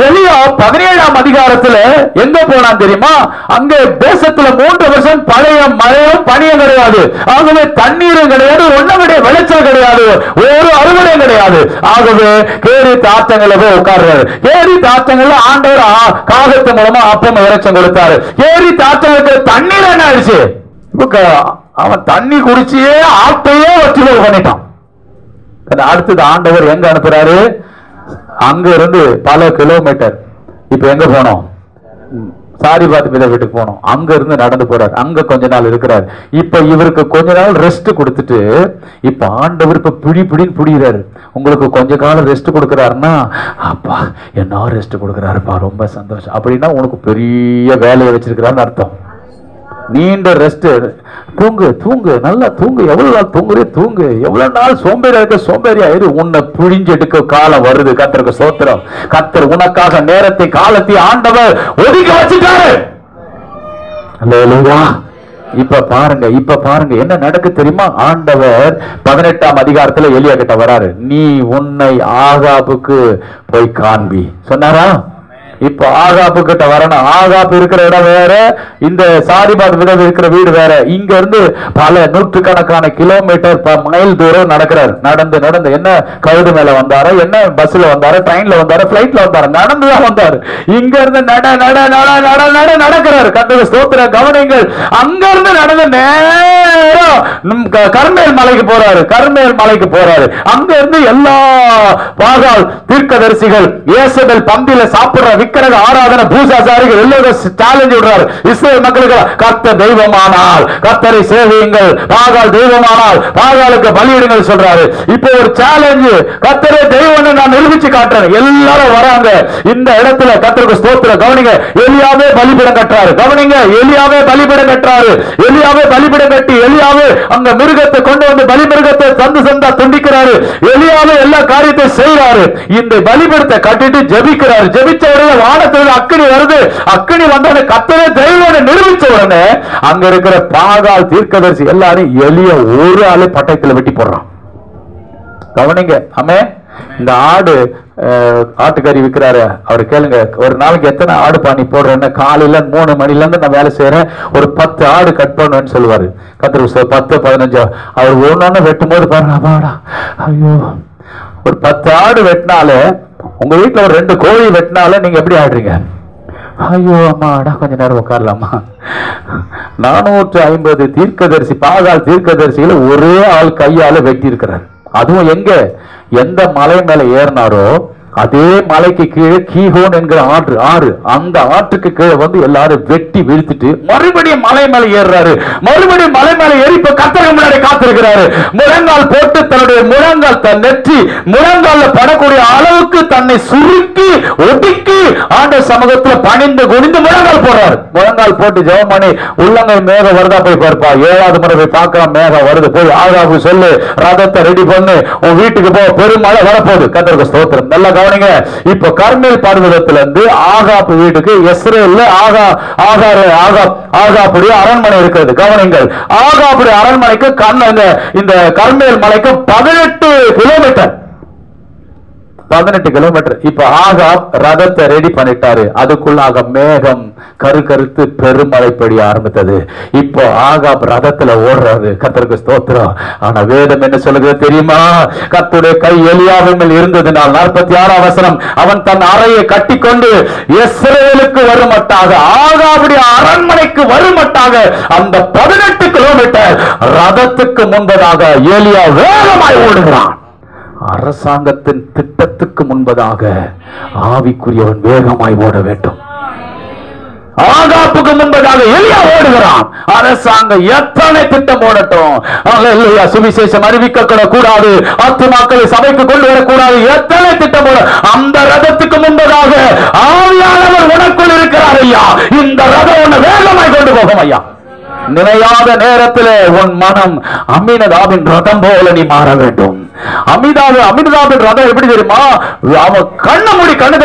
எலியா 17ஆம் அதிகாரத்துல எங்க போனான் தெரியுமா? அங்க தேசத்துல 3 வருஷம் பழைய மழையும் பனியும் கிடையாது. ஆகவே தண்ணீரும் கிடையாது, ஒன்னவிடைய விளைச்சல் கிடையாது, ஒரு அறுவடையும் கிடையாது. ஆகவே கேரி தாத்தங்களை போய் உட்கார்றாரு. கேரி தாத்தங்கள்ல ஆண்டவர் காகத்து மூலமா அப்பம் இறைச்சம் கொடுத்தாரு. கேரி தாத்தங்களுக்கு தண்ணீர் என்ன ஆயிடுச்சு? அவன் தண்ணி குடிச்சியே ஆட்டையே வச்சு பண்ணிட்டான். அடுத்தது ஆண்டவர் எங்க அனுப்புறாரு? அங்க இருந்து பல கிலோமீட்டர். இப்ப எங்க போனோம்? சாரிபாத் பிதா வீட்டுக்கு போனோம். அங்க இருந்து நடந்து போறாரு. அங்க கொஞ்ச நாள் இருக்கிறார். இப்ப இவருக்கு கொஞ்ச நாள் ரெஸ்ட் கொடுத்துட்டு இப்ப ஆண்டவர் இப்ப பிடின்னு புடிக்கிறாரு. உங்களுக்கு கொஞ்ச காலம் ரெஸ்ட் கொடுக்கிறாருன்னா அப்பா என்ன ரெஸ்ட் கொடுக்கிறாருப்பா, ரொம்ப சந்தோஷம் அப்படின்னா உனக்கு பெரிய வேலையை வச்சிருக்கிறான்னு அர்த்தம். நீண்ட ரெஸ்ட். தூங்கு நல்லா தூங்கு. எவ்வளவு நாள் தூங்கு. எவ்வளவு நாள் சோம்பேறியா இருக்க சோம்பேறியா இரு. உன்னை பிழிஞ்சு எடுக்க காலம் வருது. கர்த்தருக்கு ஸ்தோத்திரம். கர்த்தர் உனக்காக நேரத்தை காலத்தை ஆண்டவர் ஒதுக்கி வச்சுட்டாரு. அல்லேலூயா. இப்ப பாருங்க என்ன நடக்கு தெரியுமா? ஆண்டவர் 18ஆம் அதிகாரத்துல எலியா கிட்ட வராரு. நீ உன்னை ஆகாபுக்கு போய் காண்பி சொன்னாரா? இப்ப ஆகாப்பு கிட்ட வரணும். ஆகாப்பு இருக்கிற இடம் வேற, இந்த சாரிபாத் விதவை இருக்கிற வீடு வேற. இங்க இருந்து பல நூற்றுக்கணக்கான கிலோமீட்டர் மைல் தூரம் நடக்கிறார். நடந்து என்ன கழுது மேல வந்தாரு, என்ன பஸ்ல வந்தாரு, ட்ரெயின்ல வந்தாரு, பிளைட்ல வந்தாரு, நடந்துதான் வந்தாரு. இங்க இருந்து நடக்கிறாரு. கர்த்தருக்கு ஸ்தோத்திரம். கவனிங்கள், அங்க இருந்து நடந்து நேரம் கர்மேல் மலைக்கு போறாரு. அங்க இருந்து எல்லா பாகால் தீர்க்கதரிசிகள் இயேசுபேல் பந்தியில சாப்பிடுற விக்கிரக ஆராதனை பூசாசாரிகள் எல்லோரும் சேலஞ்ச் விடுறாரு இஸ்ரவேல் மக்களுக்கு. கர்த்தர் தெய்வமானால் கர்த்தரை சேவியுங்கள், பாகால் தெய்வமானால் பாகாலுக்கு பலியிடுங்கள் சொல்றாரு. இப்போ ஒரு சேலஞ்ச், கர்த்தரே தெய்வம்னு நான் நிரூபிச்சு காட்டுறேன். எல்லாரும் வராங்க இந்த இடத்துல. கர்த்தருக்கு ஸ்தோத்திரம். கவனிங்க, எலியாவே பலிபீடம் கட்டுறாரு. எலியாவே பலிபீடம் கட்டி எலியாவே அங்க மிருகத்தை கொண்டு வந்து பலி மிருகத்தை சந்தா துண்டிக்கிறாரு. எலியாவே எல்லா காரியத்தை செய்யறாரு. இந்த பலிபீடத்தை கட்டிட்டு ஜெபிக்கிறாரு. ஜெபிச்ச உடனே வானத்தில் அக்கினி வருது. அக்கினி வந்தவன கர்த்தரே தெய்வம்னு நிரூபிச்ச உடனே அங்க இருக்கிற பாகால் தீர்க்கதரிசி எல்லாரும் எலிய ஒரு ஆளு பட்டயத்துல வெட்டி போடுறான். கவனிங்க. ஆமே, இந்த ஆட்டுக்கறி விற்கிறாரு. அவர் கேளுங்க, ஒரு நாளைக்கு எத்தனை ஆடு பாணி போடுறேன்னு? காலையில 3 மணில இருந்து நான் வேலை செய்யறேன், ஒரு 10 ஆடு கட் பண்ணுவேன்னு சொல்லுவாரு. கத்திர 10-15 அவர் ஒண்ணு வெட்டும் போது பாருங்க, ஐயோ, ஒரு 10 ஆடு வெட்டினாலே, உங்க வீட்டுல ஒரு 2 கோழி வெட்டினாலே நீங்க எப்படி ஆடுறீங்க? ஐயோ அம்மாடா, கொஞ்ச நேரம் உட்காரலாமா? 450 தீர்க்கதரிசி, பாகால் தீர்க்கதரிசிகளை ஒரே ஆள் கையால வெட்டி இருக்கிறார். அதுவும் எந்த மலை மேல ஏறினாரோ அதே மலைக்கு கீழே கீஹோன் என்கிற ஆறு, அந்த ஆற்றுக்கு கீழே வந்து எல்லாரும் வெட்டி வீழ்த்திட்டு மறுபடியும் மலை மேல ஏறுறாரு. மறுபடியும் மலை மேல ஏறி இப்ப கர்த்தருக்கு முன்னாடி காத்திருக்கிறாரு. முழங்கால் போட்டு தன்னுடைய முழங்கால் நெற்றி முழங்கால படக்கூடிய அளவுக்கு தன்னை சுருக்கி ஒடுக்கி ஆண்டவர் சமூகத்துல பணிந்து குனிந்து முழங்கால் போடுறாரு. முழங்கால் போட்டு ஜெபம் பண்ணி, உள்ளங்கை மேகம் வருதா போய் பார்ப்பா. 7வது முறை போய் பார்க்கலாம், மேகம் வருது. போய் ஆகாபு சொல்லு, ரதத்தை ரெடி பண்ணு, உன் வீட்டுக்கு போ, பெருமழை வரப்போகுது. கர்த்தருக்கு ஸ்தோத்திரம். நல்லா கவனிங்க. இப்ப கர்மேல் பர்வதத்துல இருந்து ஆகாப்பு வீட்டுக்கு இஸ்ரவேல்ல ஆகாப்புடைய அரண்மனை இருக்கிறது. கவனிங்கள், ஆகாப்புடைய அரண்மனைக்கு இந்த கர்மேல் மலைக்கு 18 கிலோமீட்டர். 18 கிலோமீட்டர். இப்ப ஆகாப் ரதத்தை ரெடி பண்ணிட்டாரு. அதுக்குள்ளாக மேகம் கருத்து பெருமழை பெய்ய ஆரம்பித்தது. இப்போ ஆகாப் ரதத்துல ஓடுறாரு. கர்த்தருக்கு ஸ்தோத்திரம். ஆனா வேதம் என்ன சொல்லுகிறது தெரியுமா? கர்த்தருடைய கை எலியாவின் மேல் இருந்ததினால் 46ஆம் வசனம், அவன் தன் அறையை கட்டிக்கொண்டு இஸ்ரவேலுக்கு வருமட்டாக, ஆகாபுடைய அரண்மனைக்கு வருமட்டாக அந்த 18 கிலோமீட்டர் ரதத்துக்கு முன்பதாக எலியா வேகமாய் ஓடுகிறான். அரசாங்கத்தின் திட்டத்துக்கு முன்பதாக ஆவிக்குரியவன் வேகமாய் ஓட வேண்டும். ஆகாப்புக்கு முன்பதாக எலியா ஓடுகிறான். அரசாங்கம் எத்தனை திட்டம் ஓடட்டும், சுவிசேஷம் அறிவிக்க கூடாது, ஆத்துமாக்களை சபைக்கு கொண்டு வரக்கூடாது, எத்தனை திட்டம் ஓட, அந்த ரதத்துக்கு முன்பதாக ஆவியானவர் உனக்குள் இருக்கிறார் ஐயா. இந்த ரதம் உன்னை வேகமாய் கொண்டு போகும் ஐயா. நினையாத நேரத்தில் உன் மனம் அமினதாபின் ரதம் போல நீ மாற வேண்டும். அமினதாபின் ரதம் எப்படி தெரியுமா? அவன் கண்ண மூடி கண்ணு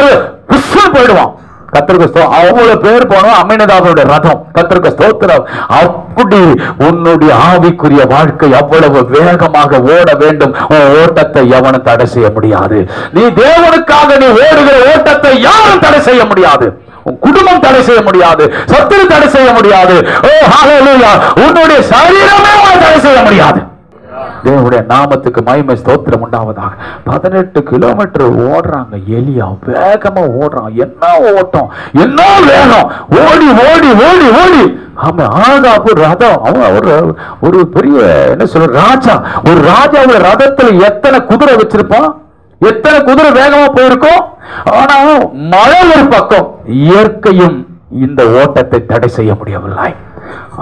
போயிடுவான். கர்த்தருக்கு அவ்வளவு பேர் போனோம் அமினதாபனுடைய ரதம். கர்த்தருக்கு ஸ்தோத்திரம். அப்படி உன்னுடைய ஆவிக்குரிய வாழ்க்கை அவ்வளவு வேகமாக ஓட வேண்டும். உன் ஓட்டத்தை எவனும் தடை செய்ய முடியாது. நீ தேவனுக்காக நீ ஓடுகிற ஓட்டத்தை யாரும் தடை செய்ய முடியாது. குடும்பம் தடை செய்ய முடியாது, சத்துரு தடை செய்ய முடியாது, உன்னுடைய சரீரமே தடை செய்ய முடியாது. தேவனுடைய நாமத்துக்கு மகிமை ஸ்தோத்திரம் உண்டாவதாக. 18 கிலோமீட்டர் ஓடுறாங்க. எலியா வேகமா ஓடுறான். என்ன ஓட்டம், என்ன வேகம்! ஓடி ஓடி ஓடி ஓடி ஆகாப்பு ரதம். அவன் ஒரு பெரிய என்ன சொல்ற ராஜா. ஒரு ராஜாவோட ரதத்துல எத்தனை குதிரை வச்சிருப்பான், எத்தனை குதிரை வேகமா போயிருக்கும். ஆனா மழை ஒரு பக்கம், இயற்கையும் இந்த ஓட்டத்தை தடை செய்ய முடியவில்லை.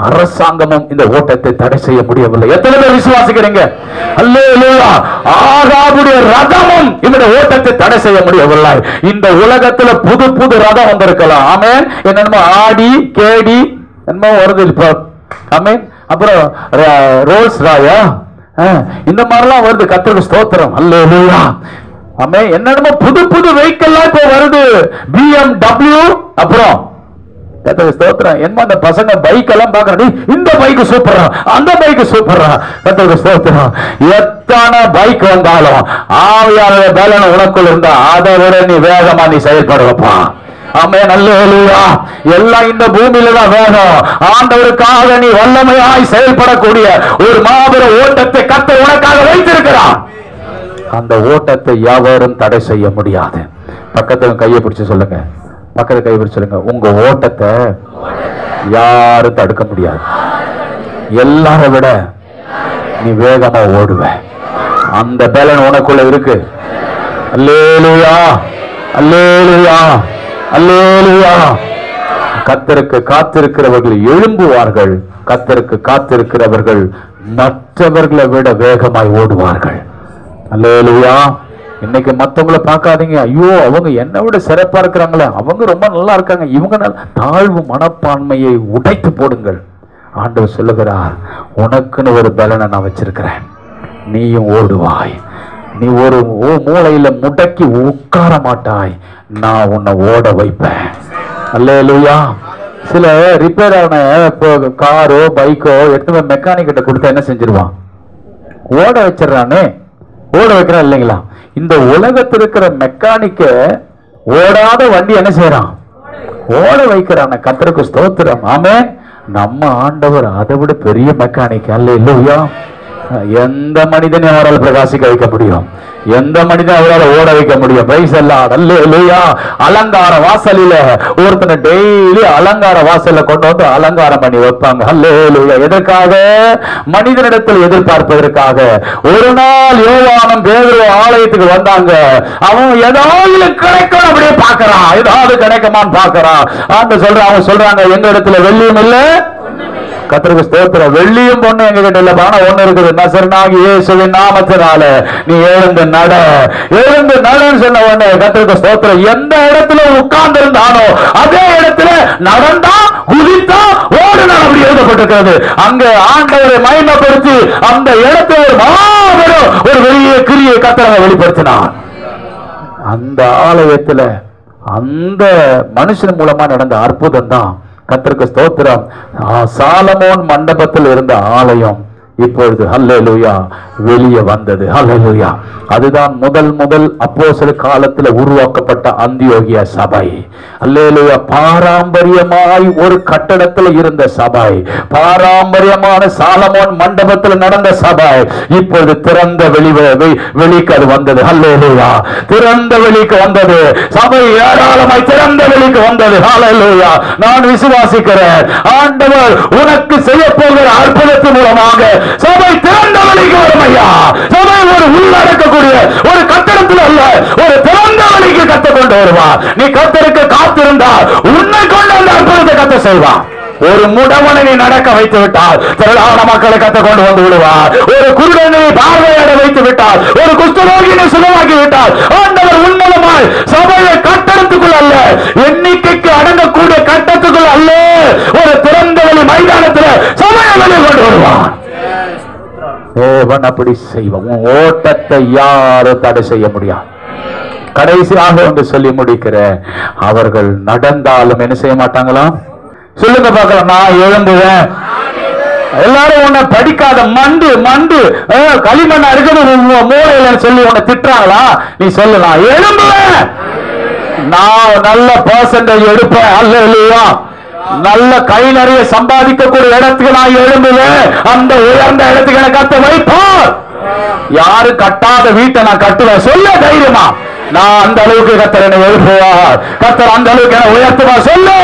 அரசாங்கமும் இந்த ஓட்டத்தை தடை செய்ய முடியவில்லை. எத்தனை பேர் விசுவாசிக்கிறீங்க? அல்லேலூயா. ஆகாபுடைய ரதமும் இந்த ஓட்டத்தை தடை செய்ய முடியவில்லை. இந்த உலகத்துல புது புது ரதம் வந்திருக்கலாம். ஆமென். என்னமோ ஆடி கேடி என்னமோ வருது இப்ப. ஆமென். அப்புறம் ரோல்ஸ் ராயா இந்த மாதிரிலாம் வருது. கர்த்தருக்கு ஸ்தோத்திரம். அல்லேலூயா. ஆமென். என்னமோ புது புது வெஹிக்கிள் இப்ப வருது. BMW, அப்புறம் கர்த்தருக்கு ஸ்தோத்திரம். என்ன அந்த பசங்க பைக் எல்லாம் பாக்குறேன், இந்த பைக் சூப்பரா, அந்த பைக் சூப்பரா. கர்த்தருக்கு ஸ்தோத்திரம். எத்தனை பைக் வந்தாலும் ஆவியானவர் பலன் உனக்குள் இருந்தா அதை விட நீ வேகமா நீ செயல்படுவப்பா. ஆமென், அல்லேலூயா. எல்லாம் இந்த பூமியில தான் வேகம். ஆண்டவருக்காக நீ வல்லமையாய் செயல்படக்கூடிய ஒரு மாபெரும் ஓட்டத்தை கர்த்தர் உனக்காக வைத்திருக்கிறார். அந்த ஓட்டத்தை யாவரும் தடை செய்ய முடியாது. பக்கத்துல கையை பிடிச்சு சொல்லுங்க, பக்கத்துல கையை பிடிச்சு சொல்லுங்க, உங்க ஓட்டத்தை யாரும் தடுக்க முடியாது. எல்லாரை விட நீ வேகமா ஓடுவ. அந்த பலன் உனக்குள்ள இருக்கு. அல்லேலூயா, அல்லேலூயா, அல்லேலூயா. கர்த்தருக்கு காத்திருக்கிறவர்கள் எழும்புவார்கள். கர்த்தருக்கு காத்திருக்கிறவர்கள் மற்றவர்களை விட வேகமாய் ஓடுவார்கள். அல்லேலூயா. இன்னைக்கு மற்றவங்களை பார்க்காதீங்க, ஐயோ அவங்க என்னை விட சிறப்பா இருக்கிறாங்களே, அவங்க ரொம்ப நல்லா இருக்காங்க, இவங்க தாழ்வு மனப்பான்மையை உடைத்து போடுங்கள். ஆண்டவர் சொல்லுகிறார், உனக்குன்னு ஒரு பலனை நான் வச்சிருக்கிறேன், நீயும் ஓடுவாய். நீ ஒரு மூளையில முடக்கி உட்கார மாட்டாய், நான் உன்னை ஓட வைப்பேன். அல்லேலூயா. சில ரிப்பேர் ஆன காரோ பைக்கோ எடுத்து மெக்கானிக் கிட்ட கொடுத்தா என்ன செஞ்சிருவான்? ஓட வச்சிடறானே, ஓட வைக்கிறான் இல்லைங்களா? இந்த உலகத்தில் இருக்கிற மெக்கானிக்க ஓடாத வண்டி என்ன செய்யறான்? ஓட வைக்கிறான். கர்த்தருக்கு ஸ்தோத்திரம். ஆமென். நம்ம ஆண்டவர் அதை விட பெரிய மெக்கானிக். அல்லேலூயா. எந்த மனிதனை அவரால் பிரகாசிக்க வைக்க முடியும்? எந்த மனிதன் அவரால் ஓட வைக்க முடியும்? பிரைஸ் எல்லாம். அல்லேலூயா. அலங்கார வாசலில ஒருத்தனை டெய்லி அலங்கார வாசல்ல கொண்டு வந்து அலங்காரம் பண்ணி வைப்பாங்க. அல்லேலூயா. எதற்காக? மனிதனிடத்தில் எதிர்பார்ப்பதற்காக. ஒரு நாள் யோவானும் பேதுருவும் ஆலயத்துக்கு வந்தாங்க. அவன் ஏதாவது கிடைக்கும் அப்படியே பாக்குறான், ஏதாவது கிடைக்குமான்னு பாக்குறான். அவங்க சொல்றாங்க, எங்க இடத்துல வெள்ளியும் இல்ல. கர்த்தருக்கு ஸ்தோத்திரம். வெள்ளியும் பொண்ணு எங்க கிட்ட இல்ல, ஆனா ஒண்ணு இருக்குது, நசரனாகி இயேசுவின் நாமத்தினால நீ எழுந்து நட. எழுந்து நடன்னு சொன்ன உடனே கர்த்தருக்கு ஸ்தோத்திரம். எந்த இடத்துல உட்கார்ந்து இருந்தானோ அதே இடத்துல நடந்தா, குதித்தா, ஓடுனா அப்படி எழுதப்பட்டிருக்கிறது. அங்க ஆண்டவரை மகிமைப்படுத்தி அந்த இடத்துல ஒரு மாபெரும் ஒரு வெளிய கிரியை கர்த்தர் வெளிப்படுத்தினார். அந்த ஆலயத்துல அந்த மனுஷன் மூலமா நடந்த அற்புதம் தான் கர்த்தருக்கு ஸ்தோத்திரம். சாலமோன் மண்டபத்தில் இருந்த ஆலயம் இப்பொழுது அல்லேலூயா வெளியே வந்தது. அல்லேலூயா. அதுதான் முதல் அப்போஸ்தல காலத்தில் உருவாக்கப்பட்ட அந்தியோகியா சபை. அல்லேலூயா. பாரம்பரியமாய் ஒரு கட்டடத்தில் இருந்த சபை, பாரம்பரியமான சாலமோன் மண்டபத்தில் நடந்த சபை இப்பொழுது திறந்த வெளிக்கு அது வந்தது. அல்லேலூயா. திறந்த வெளிக்கு வந்தது சபை, ஏராளமாய் திறந்த வெளிக்கு வந்தது. அல்லேலூயா. நான் விசுவாசிக்கிறேன், ஆண்டவர் உனக்கு செய்ய போகிற அற்புதத்தின் மூலமாக சபை திறந்த வழிக்கு வரும் ஐயா. சபை ஒரு உள்ளடக்கக்கூடிய ஒரு கட்டடத்தில் அல்ல, ஒரு திறந்த வழிக்கு கத்த கொண்டு வருவார். நீ கர்த்தருக்கு காத்திருந்தால் உன்னை கொண்டு அந்த அற்புதத்தை கத்த செய்வார். ஒரு முடவனை நீ நடக்க வைத்து விட்டால் திரளான மக்களை கத்த கொண்டு வந்து விடுவார். ஒரு குருடனை பார்வையிட வைத்து விட்டால், ஒரு குஷ்டரோகியை சுகமாக்கி விட்டால், ஆண்டவர் உண்மையாய் சபையை கட்டடத்துக்குள் அல்ல, எண்ணிக்கைக்கு அடங்கக்கூடிய கட்டத்துக்குள் அல்ல, ஒரு திறந்த வழி மைதானத்தில் சபையை வெளியே கொண்டு வருவார். தேவன் அப்படி செய்வோம். ஓட்டத்தை யாரும் தடை செய்ய முடியாது. கடைசியாக ஒன்று சொல்லி முடிக்கிறேன், அவர்கள் நடந்தாலும் என்ன செய்ய மாட்டாங்களாம்? சொல்லுங்க பார்க்கலாம். நான் எழும்புவேன். எல்லாரும் உன்னை படிக்காத மண்டு களிமண்ணா இருக்குது மூளையில சொல்லி உன்னை திட்டுறாங்களா? நீ சொல்லு, நான் எழும்புவேன், நான் நல்ல பர்சன்டேஜ் எடுப்பேன். அல்லேலூயா. நல்ல கை நிறைய சம்பாதிக்கக்கூடிய இடத்துக்கு நான் எழும்புவேன். அந்த உயர்ந்த இடத்துக்கு எனக்கு கத்த வைப்பார். யாரு கட்டாத வீட்டை நான் கட்டுவேன். சொல்ல தைரியமா, நான் அந்த அளவுக்கு கர்த்தர் என்னை எழுப்புவார். கர்த்தர் அந்த அளவுக்கு என்னை உயர்த்துவார். சொல்லு,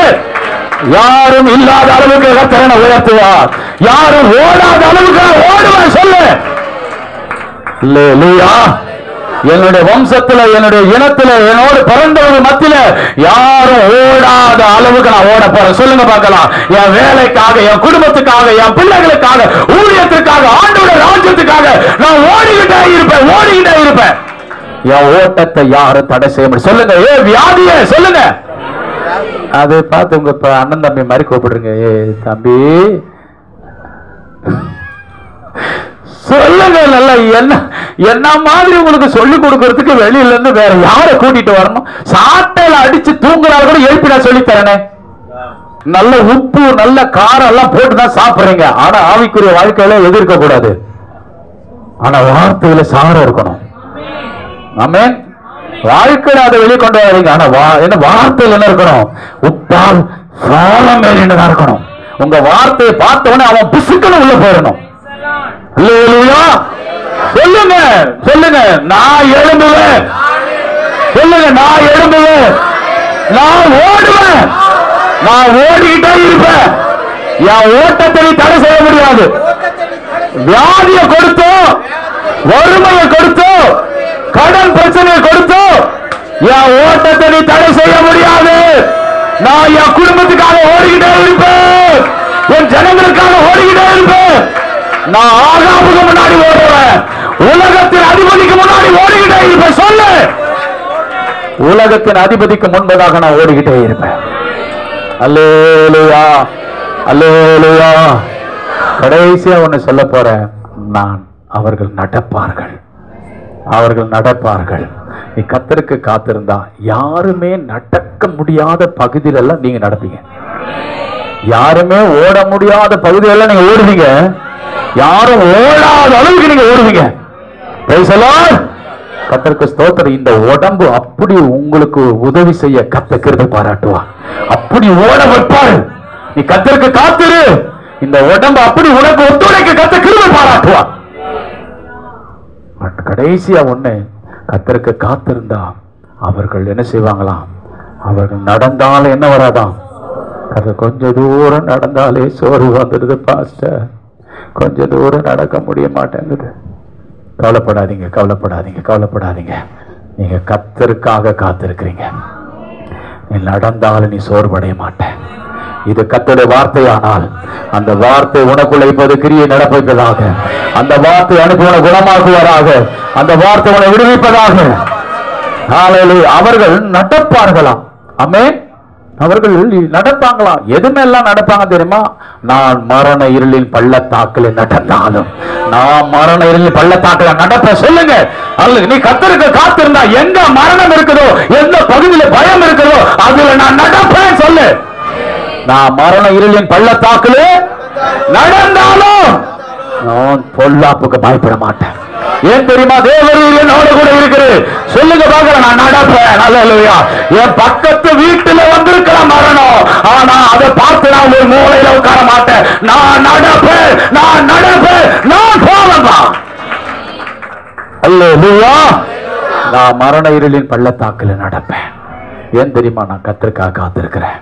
யாரும் இல்லாத அளவுக்கு கர்த்தர் என்னை உயர்த்துவார். யாரும் ஓடாத அளவுக்கு ஓடுவேன். சொல்லு. அல்லேலூயா. என்னுடைய வம்சத்துல, என்னுடைய இனத்துல, என்னோடு பிறந்தவங்க மத்தியில யாரும் ஓடாத அளவுக்கு நான் ஓட போறேன். சொல்லுங்க பார்க்கலாம். என் வேலைக்காக, என் குடும்பத்துக்காக, என் பிள்ளைகளுக்காக, ஊழியத்துக்காக, ஆண்டவருடைய ராஜ்யத்துக்காக நான் ஓடிக்கிட்டே இருப்பேன். என் ஓட்டத்தை யாரும் தடை செய்ய முடியும். சொல்லுங்க. ஏ வியாதியே சொல்லுங்க. அது பார்த்து உங்க அண்ணன் தம்பி மாதிரி கூப்பிடுங்க. ஏ தம்பி சொல்லுங்க. நல்லா என்ன மாதிரி உங்களுக்கு சொல்லி கொடுக்கறதுக்கு வெளியில இருந்து வேற யாரை கூட்டிட்டு வரணும்? சாட்டையில அடிச்சு தூங்குறாரு கூட எழுப்பிடா சொல்லி தரனே. நல்ல உப்பு நல்ல காரம் எல்லாம் போட்டுதான் சாப்பிடுறீங்க. ஆனா ஆவிக்குரிய வாழ்க்கையில எதிர்க்க கூடாது. ஆனா வார்த்தையில சாரம் இருக்கணும். ஆமென். வாழ்க்கையில அதை வெளியே கொண்டு வரீங்க. ஆனா என்ன வார்த்தையில் என்ன இருக்கணும்? உப்பால் சாரம் மேலினதா இருக்கணும். உங்க வார்த்தையை பார்த்தவனே அவன் பிசுக்கணும் உள்ள போயிடணும். அல்லேலூயா. சொல்லுங்க சொல்லுங்க, நான் எழும்புவேன். சொல்லுங்க, நான் எழும்புவேன், நான் ஓடுவேன், நான் ஓடிக்கிட்டே இருப்பேன். என் ஓட்டத்தை தடை செய்ய முடியாது. வியாதியை கொடுத்தோ, வறுமையை கொடுத்தோ, கடன் பிரச்சனையை கொடுத்தோ என் ஓட்டத்தை நீ தடை செய்ய முடியாது. நான் என் குடும்பத்துக்காக ஓடிக்கிட்டே இருப்பேன், என் ஜனங்களுக்காக ஓடிக்கிட்டே இருப்பேன். நான் ஆகாமுக்கு முன்னாடி ஓடுவேன், உலகத்தின் அதிபதிக்கு முன்னாடி ஓடிக்கிட்டே இருப்பேன். சொல்லு, உலகத்தின் அதிபதிக்கு முன்பதாக நான் ஓடிக்கிட்டே இருப்பேன். அல்லேலூயா, அல்லேலூயா. கடைசியா ஒண்ணு சொல்ல போறேன், நான் அவர்கள் நடப்பார்கள், அவர்கள் நடப்பார்கள். நீ கர்த்தருக்கு காத்திருந்தா யாருமே நடக்க முடியாத பகுதியிலெல்லாம் நீங்க நடப்பீங்க. யாருமே ஓட முடியாத பகுதியெல்லாம் நீங்க ஓடுவீங்க. யாரும் ஓடாத அளவுக்கு நீங்க ஓடுவீங்க. கர்த்தருக்கு ஸ்தோத்திரம். இந்த உடம்பு அப்படி உங்களுக்கு உதவி செய்ய கர்த்தர் கிருபை பாராட்டுவார். அப்படி ஓட வைப்பார். நீ கர்த்தருக்கு காத்திரு. இந்த உடம்பு அப்படி உனக்கு ஒத்துழைக்க கர்த்தர் கிருபை பாராட்டுவார். கடைசியா ஒண்ணு, கர்த்தருக்கு காத்திருந்தா அவர்கள் என்ன செய்வாங்களாம்? அவர்கள் நடந்தாலும் என்ன வராதாம்? கொஞ்ச தூரம் நடந்தாலே சோர்வு வந்துடுது பாஸ்டர், கொஞ்ச தூரம் நடக்க முடிய மாட்டேங்குது. கவலைப்படாதீங்க, கவலைப்படாதீங்க, கவலைப்படாதீங்க. நீங்க கர்த்தருக்காக காத்திருக்கிறீங்க. நீ நடந்தாலும் நீ சோர்வடைய மாட்டேன். இது கர்த்தருடைய வார்த்தையானால் அந்த வார்த்தை உனக்குள்ள இப்போது கிரியை நடப்பதாக, அந்த வார்த்தை அனுப்பி உன குணமாக்குவதாக, அந்த வார்த்தை உன்னை விடுவிப்பதாக. அவர்கள் நடப்பார்களாம். ஆமென். அவர்கள் நடப்பாங்களாம். எதுமெல்லாம் நடப்பாங்க தெரியுமா? நான் மரண இருளின் பள்ளத்தாக்கில் நடந்தாலும், நான் மரண இருளின் பள்ளத்தாக்கில் நடப்ப. சொல்லுங்க, நீ கர்த்தருக்கு காத்திருந்தா எங்க மரணம் இருக்குதோ, எந்த பகுதியில பயம் இருக்குதோ அதுல நான் நடப்பேன். சொல்லு, நான் மரண இருளின் பள்ளத்தாக்கில் நடந்தாலும் நான் பொல்லாப்புக்கு பயப்பட மாட்டேன். ஏன் தெரியுமா? தேவரீர் என்னோட கூட இருக்கிறது. சொல்லுங்க பார்க்கலாம், நான் நடப்பேன். அல்லேலூயா. என் பக்கத்து வீட்டுல வந்திருக்கலாம் மரணம், ஆனா அதை பார்த்து நான் ஒரு மூலையில உட்கார மாட்டேன். நான் நடப்பேன், நான் நடப்பேன், நான் போவேன்பா. அல்லேலூயா. நான் மரண இருளின் பள்ளத்தாக்கில் நடப்பேன். ஏன் தெரியுமா? நான் கர்த்தருக்காக காத்திருக்கிறேன்.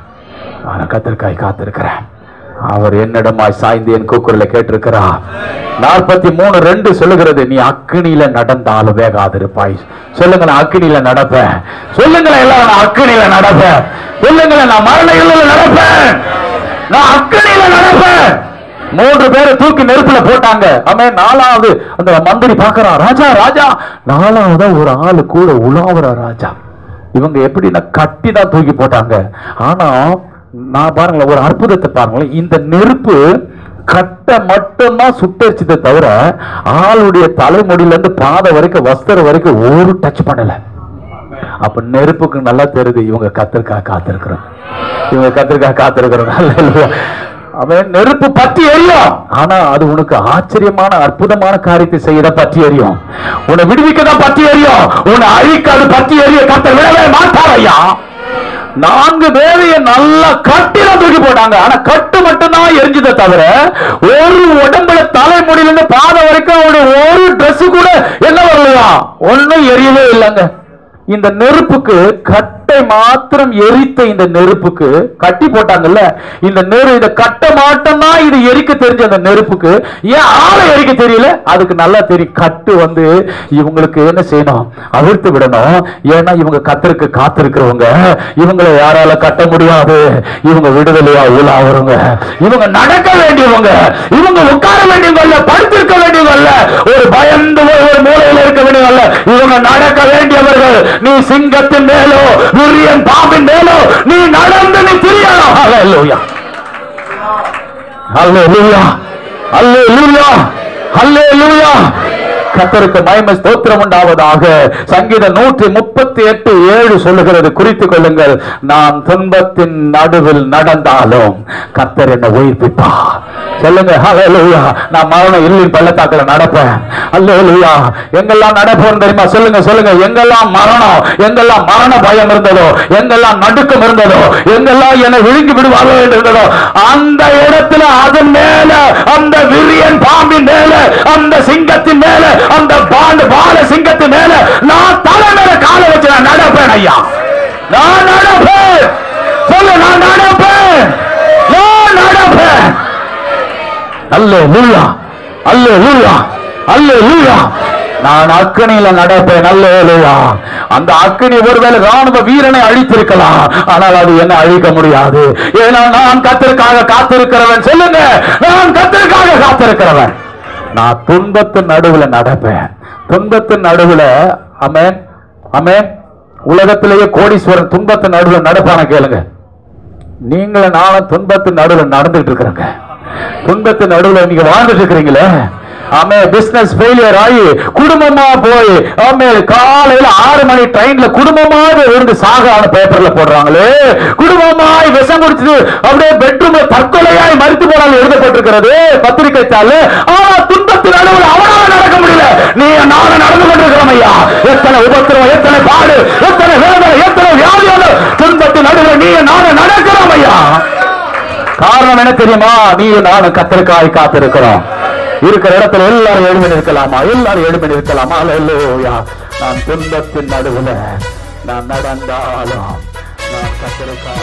நான் கர்த்தருக்காக காத்திருக்கிறேன். அவர் என்னிடமாய் சாய்ந்து என் கூக்குரலை கேட்டிருக்கிறார். 43:2 சொல்லுகிறது, நீ அக்கினியில நடந்தாலும் வேகாதிருப்பாய். சொல்லுங்களேன், அக்கினியில நடப்பேன். சொல்லுங்களேன் எல்லாம், நான் அக்கினியில நடப்பேன். சொல்லுங்களேன், நான் மரண இருளில நடப்பேன், நான் அக்கினியில நடப்பேன். 3 பேரை தூக்கி நெருப்புல போட்டாங்க. ஆமே. 4வது அந்த மந்திரி பாக்குறான், ராஜா ராஜா. 4வது ஒரு ஆளு கூட உலாவுற ராஜா. இவங்க எப்படின்னா கட்டி தான் தூக்கி போட்டாங்க. ஆனா நான் பாருங்களேன், ஒரு அற்புதத்தை பாருங்களேன். இந்த நெருப்பு கட்டை மட்டும்தான் சுட்டரிச்சதை தவிர ஆளுடைய தலைமுடியில இருந்து பாதை வரைக்கும் வஸ்திரம் வரைக்கும் ஒரு டச் பண்ணல. அப்ப நெருப்புக்கு நல்லா தெரியுது, இவங்க கர்த்தருக்காக காத்திருக்கிறோம், இவங்க கர்த்தருக்காக காத்திருக்கிறோம். அவன் நெருப்பு பற்றி எரியும், ஆனா அது உனக்கு ஆச்சரியமான அற்புதமான காரியத்தை செய்யத பற்றி எரியும். உன்னை விடுவிக்கதான் பற்றி எரியும், உன்னை அழிக்க அது பற்றி எரிய கர்த்தர் விடவே மாட்டாரையா. 4 பேரைய நல்லா கட்டில தூக்கி போட்டாங்க. ஆனா கட்டு மட்டும்தான் எரிஞ்சதை தவிர ஒரு உடம்புல தலைமுடியிலிருந்து பாதை வரைக்கும் ஒரு டிரெஸ் கூட என்ன வரலையா, ஒன்னும் எரியவே இல்லைங்க. இந்த நெருப்புக்கு கட்டை மாத்திரம் எரித்த இந்த நெருப்புக்கு கட்டி போட்டாங்கல்ல, இந்த இத கட்ட மாட்டோம்னா இது எரிக்க தெரிஞ்ச அந்த நெருப்புக்கு ஏன் ஆளை எரிக்க தெரியல? அதுக்கு நல்லா தெரியும். கட்டு இவங்களுக்கு என்ன செய்யணும்? அவிழ்த்து விடணும். ஏன்னா இவங்க கர்த்தருக்கு காத்திருக்கிறவங்க, இவங்களை யாரால கட்ட முடியாது. இவங்க விடுதலையா உலாவறவங்க, இவங்க நடக்க வேண்டியவங்க, இவங்க உட்கார வேண்டியவங்க, படுத்திருக்க வேண்டியவங்க, ஒரு பயந்து ஒரு மூலையில் இருக்க வேண்டியவங்க, இவங்க நடக்க வேண்டியவர்கள். நீ சிங்கத்தின் மேலோ விரியன் பாம்பின் மேலோ நீ நடந்து நீ திரியணும். அல்லேலூயா, அல்லேலூயா, அல்லேலூயா, அல்லேலூயா. கர்த்தருக்கு மகிமை ஸ்தோத்திரம் உண்டாவதாக. சங்கீதம் 138:7 சொல்லுகிறது, குறித்துக் கொள்ளுங்கள், நான் துன்பத்தின் நடுவில் நடந்தாலும் கர்த்தர் என்னை உயிர்ப்பிப்பார். சொல்லுங்க ஹல்லேலூயா. நான் மரண இருளின் பள்ளத்தாக்குல நடப்பேன். ஹல்லேலூயா. எங்கெல்லாம் நடப்போம் தெரியுமா? சொல்லுங்க சொல்லுங்க. எங்கெல்லாம் மரணம், எங்கெல்லாம் மரண பயம் இருந்ததோ, எங்கெல்லாம் நடுக்கம் இருந்ததோ, எங்கெல்லாம் என்னை விழுங்கி விடுவாரோ என்று இருந்ததோ, அந்த இடத்துல அதன் மேல, அந்த விரியன் பாம்பின் மேல, அந்த சிங்கத்தின் மேல, அந்த பால சிங்கத்தின் மேல நான் தலை மேல காலை வச்சு நான் நடப்பேன் ஐயா. நான் நடப்பேன். சொல்லு, நான் நடப்பேன். நான் நடப்பேன். அல்லேலூயா, அல்லேலூயா, அல்லேலூயா. நான் அக்கினியில நடப்பேன். அல்லேலூயா. அந்த அக்கினி ஒருவேளை ராணுவ வீரனை அழித்திருக்கலாம், ஆனால் அது என்ன அழிக்க முடியாது. ஏன்னா நான் கர்த்தருக்காக காத்திருக்கிறவன். சொல்லுங்க, நான் கர்த்தருக்காக காத்திருக்கிறவன். நான் துன்பத்தின் நடுவுல நடப்பேன். துன்பத்தின் நடுவுல, ஆமென் ஆமென். உலகத்திலேயே கோடீஸ்வரன் துன்பத்தின் நடுவுல நடப்பான கேளுங்க. நீங்களும் நானும் துன்பத்தின் நடுவுல நடந்துட்டு இருக்கிறாங்க. துன்பத்தின் நடுவுல நீங்க வாழ்ந்துட்டு இருக்கிறீங்களே. ஆமே, பிசினஸ் ஃபெயிலியர் ஆகி குடும்பமா போய், ஆமே, காலையில 6 மணி ட்ரெயின்ல குடும்பமாக இருந்து சாகான பேப்பர்ல போடுறாங்களே. குடும்பமாய் விஷம் குடிச்சது அப்படியே பெட்ரூம்ல தற்கொலையாய் மரித்து போனாலும் எழுதப்பட்டிருக்கிறது பத்திரிகை தாள். ஆனா துன்பத்தின் நடுவுல அவனால நடக்க முடியல. நீ நானும் நடந்து கொண்டிருக்கிறோம் ஐயா. எத்தனை உபத்திரவம், எத்தனை பாடு, எத்தனை வேதனை, எத்தனை வியாதியோட துன்பத்தின் நடுவுல நீ நானும் நடக்கிறோம் ஐயா. காரணம் என்ன தெரியுமா? நீ நானும் கர்த்தருக்காய் காத்திருக்கிறோம். இருக்கிற இடத்துல எல்லாரும் எழுமி நிற்கலாமா? எல்லாரும் எழுமி நிற்கலாமா? அல்லேலூயா. நான் துன்பத்தின் நடுவுல நான் நடந்தாலும் நான் கர்த்தருக்காக